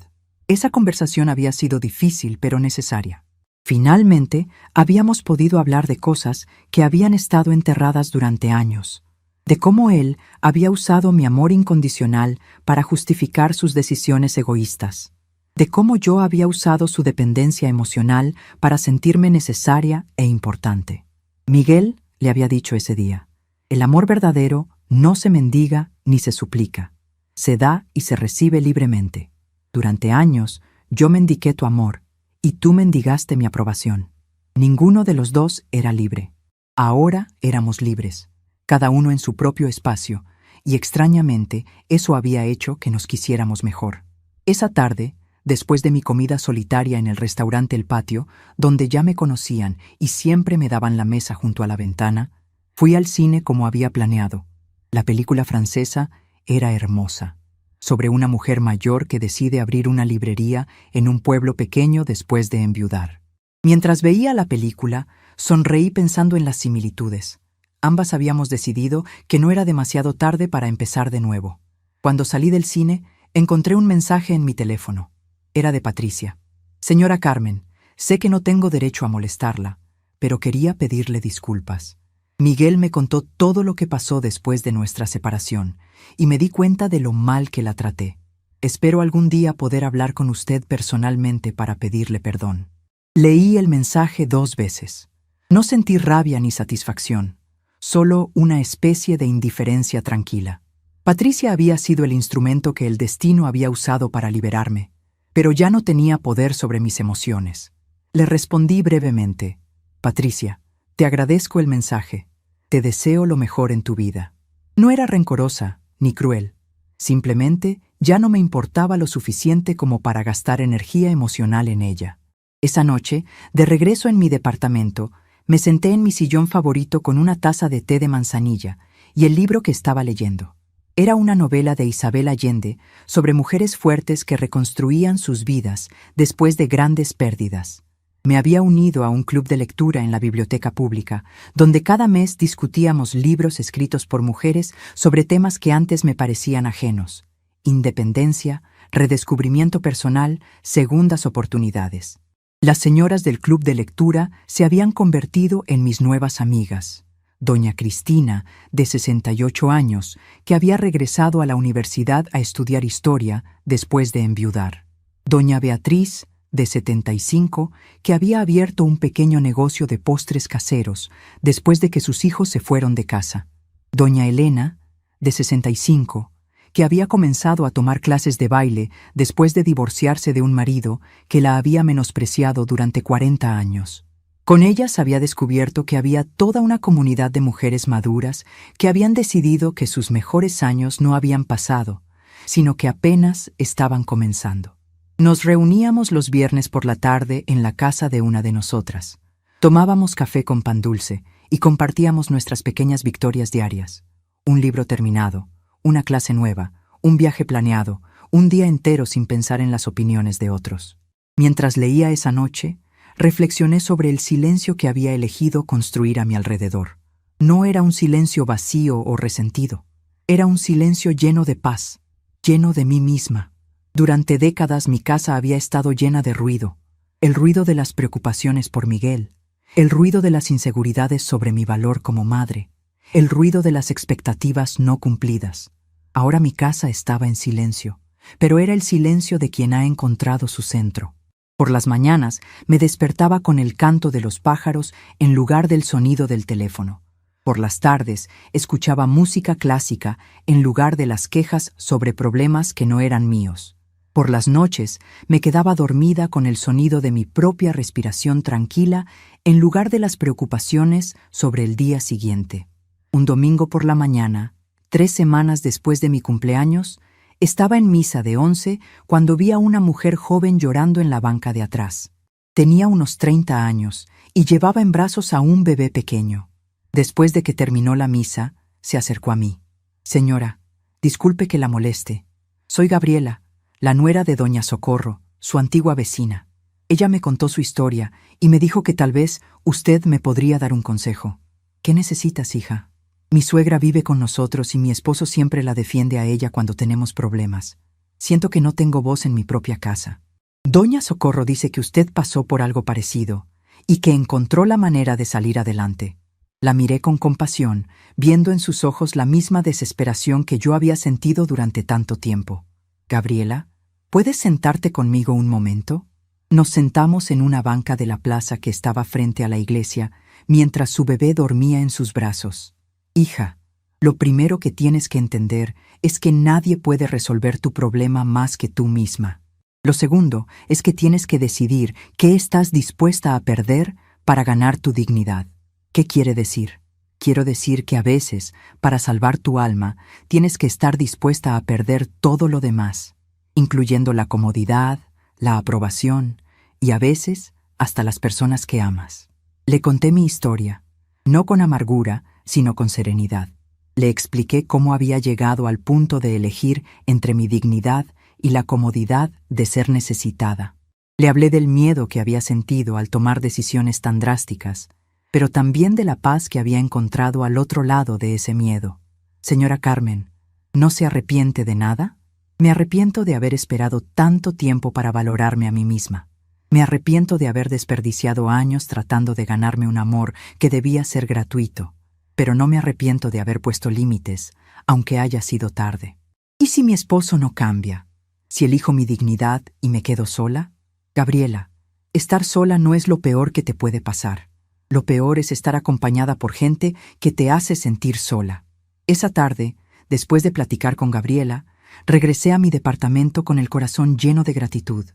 Esa conversación había sido difícil pero necesaria. Finalmente, habíamos podido hablar de cosas que habían estado enterradas durante años, de cómo él había usado mi amor incondicional para justificar sus decisiones egoístas, de cómo yo había usado su dependencia emocional para sentirme necesaria e importante. Miguel le había dicho ese día, el amor verdadero no se mendiga ni se suplica, se da y se recibe libremente. Durante años yo mendiqué tu amor y tú mendigaste mi aprobación. Ninguno de los dos era libre. Ahora éramos libres, cada uno en su propio espacio, y extrañamente eso había hecho que nos quisiéramos mejor. Esa tarde, después de mi comida solitaria en el restaurante El Patio, donde ya me conocían y siempre me daban la mesa junto a la ventana, fui al cine como había planeado. La película francesa era hermosa, sobre una mujer mayor que decide abrir una librería en un pueblo pequeño después de enviudar. Mientras veía la película, sonreí pensando en las similitudes. Ambas habíamos decidido que no era demasiado tarde para empezar de nuevo. Cuando salí del cine, encontré un mensaje en mi teléfono. Era de Patricia. Señora Carmen, sé que no tengo derecho a molestarla, pero quería pedirle disculpas. Miguel me contó todo lo que pasó después de nuestra separación, y me di cuenta de lo mal que la traté. Espero algún día poder hablar con usted personalmente para pedirle perdón. Leí el mensaje 2 veces. No sentí rabia ni satisfacción, solo una especie de indiferencia tranquila. Patricia había sido el instrumento que el destino había usado para liberarme, pero ya no tenía poder sobre mis emociones. Le respondí brevemente, Patricia, te agradezco el mensaje. Te deseo lo mejor en tu vida. No era rencorosa ni cruel. Simplemente ya no me importaba lo suficiente como para gastar energía emocional en ella. Esa noche, de regreso en mi departamento, me senté en mi sillón favorito con una taza de té de manzanilla y el libro que estaba leyendo. Era una novela de Isabel Allende sobre mujeres fuertes que reconstruían sus vidas después de grandes pérdidas. Me había unido a un club de lectura en la biblioteca pública, donde cada mes discutíamos libros escritos por mujeres sobre temas que antes me parecían ajenos: independencia, redescubrimiento personal, segundas oportunidades. Las señoras del club de lectura se habían convertido en mis nuevas amigas. Doña Cristina, de 68 años, que había regresado a la universidad a estudiar historia después de enviudar. Doña Beatriz, de 75, que había abierto un pequeño negocio de postres caseros después de que sus hijos se fueron de casa. Doña Elena, de 65, que había comenzado a tomar clases de baile después de divorciarse de un marido que la había menospreciado durante 40 años. Con ellas había descubierto que había toda una comunidad de mujeres maduras que habían decidido que sus mejores años no habían pasado, sino que apenas estaban comenzando. Nos reuníamos los viernes por la tarde en la casa de una de nosotras. Tomábamos café con pan dulce y compartíamos nuestras pequeñas victorias diarias. Un libro terminado, una clase nueva, un viaje planeado, un día entero sin pensar en las opiniones de otros. Mientras leía esa noche, reflexioné sobre el silencio que había elegido construir a mi alrededor. No era un silencio vacío o resentido. Era un silencio lleno de paz, lleno de mí misma. Durante décadas mi casa había estado llena de ruido. El ruido de las preocupaciones por Miguel, el ruido de las inseguridades sobre mi valor como madre, el ruido de las expectativas no cumplidas. Ahora mi casa estaba en silencio, pero era el silencio de quien ha encontrado su centro. Por las mañanas me despertaba con el canto de los pájaros en lugar del sonido del teléfono. Por las tardes escuchaba música clásica en lugar de las quejas sobre problemas que no eran míos. Por las noches me quedaba dormida con el sonido de mi propia respiración tranquila en lugar de las preocupaciones sobre el día siguiente. Un domingo por la mañana, 3 semanas después de mi cumpleaños, Estaba en misa de 11 cuando vi a una mujer joven llorando en la banca de atrás. Tenía unos 30 años y llevaba en brazos a un bebé pequeño. Después de que terminó la misa, se acercó a mí. Señora, disculpe que la moleste. Soy Gabriela, la nuera de doña Socorro, su antigua vecina. Ella me contó su historia y me dijo que tal vez usted me podría dar un consejo. ¿Qué necesitas, hija? Mi suegra vive con nosotros y mi esposo siempre la defiende a ella cuando tenemos problemas. Siento que no tengo voz en mi propia casa. Doña Socorro dice que usted pasó por algo parecido y que encontró la manera de salir adelante. La miré con compasión, viendo en sus ojos la misma desesperación que yo había sentido durante tanto tiempo. Gabriela, ¿puedes sentarte conmigo un momento? Nos sentamos en una banca de la plaza que estaba frente a la iglesia, mientras su bebé dormía en sus brazos. Hija, lo primero que tienes que entender es que nadie puede resolver tu problema más que tú misma. Lo segundo es que tienes que decidir qué estás dispuesta a perder para ganar tu dignidad. ¿Qué quiere decir? Quiero decir que a veces, para salvar tu alma, tienes que estar dispuesta a perder todo lo demás, incluyendo la comodidad, la aprobación y a veces hasta las personas que amas. Le conté mi historia, no con amargura, sino con serenidad. Le expliqué cómo había llegado al punto de elegir entre mi dignidad y la comodidad de ser necesitada. Le hablé del miedo que había sentido al tomar decisiones tan drásticas, pero también de la paz que había encontrado al otro lado de ese miedo. Señora Carmen, ¿no se arrepiente de nada? Me arrepiento de haber esperado tanto tiempo para valorarme a mí misma. Me arrepiento de haber desperdiciado años tratando de ganarme un amor que debía ser gratuito, pero no me arrepiento de haber puesto límites, aunque haya sido tarde. ¿Y si mi esposo no cambia? ¿Si elijo mi dignidad y me quedo sola? Gabriela, estar sola no es lo peor que te puede pasar. Lo peor es estar acompañada por gente que te hace sentir sola. Esa tarde, después de platicar con Gabriela, regresé a mi departamento con el corazón lleno de gratitud.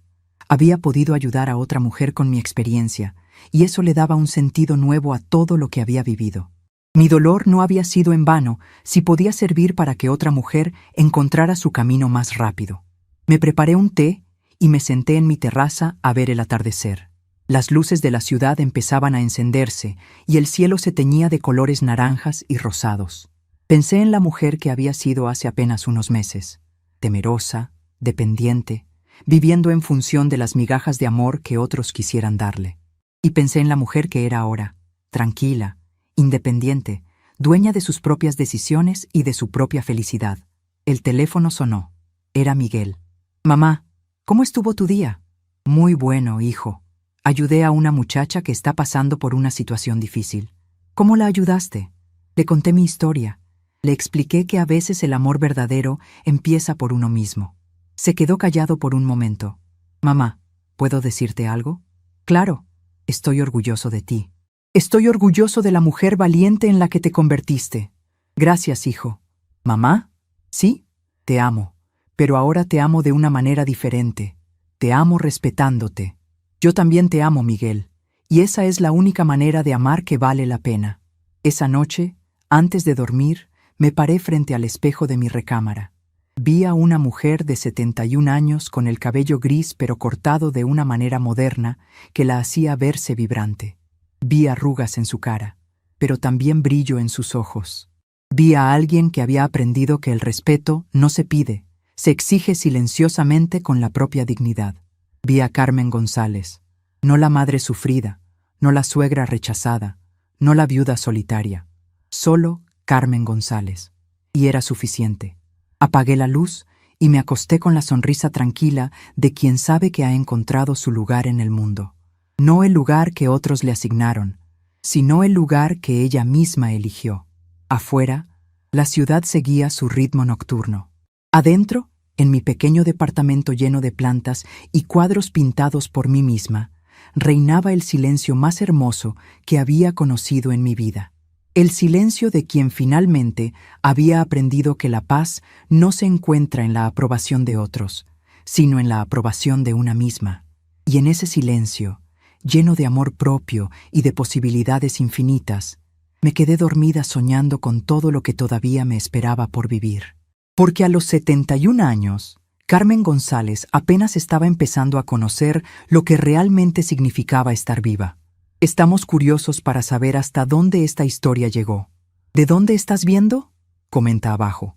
Había podido ayudar a otra mujer con mi experiencia, y eso le daba un sentido nuevo a todo lo que había vivido. Mi dolor no había sido en vano si podía servir para que otra mujer encontrara su camino más rápido. Me preparé un té y me senté en mi terraza a ver el atardecer. Las luces de la ciudad empezaban a encenderse y el cielo se teñía de colores naranjas y rosados. Pensé en la mujer que había sido hace apenas unos meses, temerosa, dependiente, viviendo en función de las migajas de amor que otros quisieran darle. Y pensé en la mujer que era ahora, tranquila, independiente, dueña de sus propias decisiones y de su propia felicidad. El teléfono sonó. Era Miguel. Mamá, ¿cómo estuvo tu día? Muy bueno, hijo. Ayudé a una muchacha que está pasando por una situación difícil. ¿Cómo la ayudaste? Le conté mi historia. Le expliqué que a veces el amor verdadero empieza por uno mismo. Se quedó callado por un momento. Mamá, ¿puedo decirte algo? Claro, estoy orgulloso de ti. Estoy orgulloso de la mujer valiente en la que te convertiste. Gracias, hijo. ¿Mamá? Sí, te amo. Pero ahora te amo de una manera diferente. Te amo respetándote. Yo también te amo, Miguel, y esa es la única manera de amar que vale la pena. Esa noche, antes de dormir, me paré frente al espejo de mi recámara. Vi a una mujer de 71 años con el cabello gris pero cortado de una manera moderna que la hacía verse vibrante. Vi arrugas en su cara, pero también brillo en sus ojos. Vi a alguien que había aprendido que el respeto no se pide, se exige silenciosamente con la propia dignidad. Vi a Carmen González, no la madre sufrida, no la suegra rechazada, no la viuda solitaria, solo Carmen González. Y era suficiente. Apagué la luz y me acosté con la sonrisa tranquila de quien sabe que ha encontrado su lugar en el mundo. No el lugar que otros le asignaron, sino el lugar que ella misma eligió. Afuera, la ciudad seguía su ritmo nocturno. Adentro, en mi pequeño departamento lleno de plantas y cuadros pintados por mí misma, reinaba el silencio más hermoso que había conocido en mi vida. El silencio de quien finalmente había aprendido que la paz no se encuentra en la aprobación de otros, sino en la aprobación de una misma. Y en ese silencio, lleno de amor propio y de posibilidades infinitas, me quedé dormida soñando con todo lo que todavía me esperaba por vivir. Porque a los 71 años, Carmen González apenas estaba empezando a conocer lo que realmente significaba estar viva. Estamos curiosos para saber hasta dónde esta historia llegó. ¿De dónde estás viendo? Comenta abajo.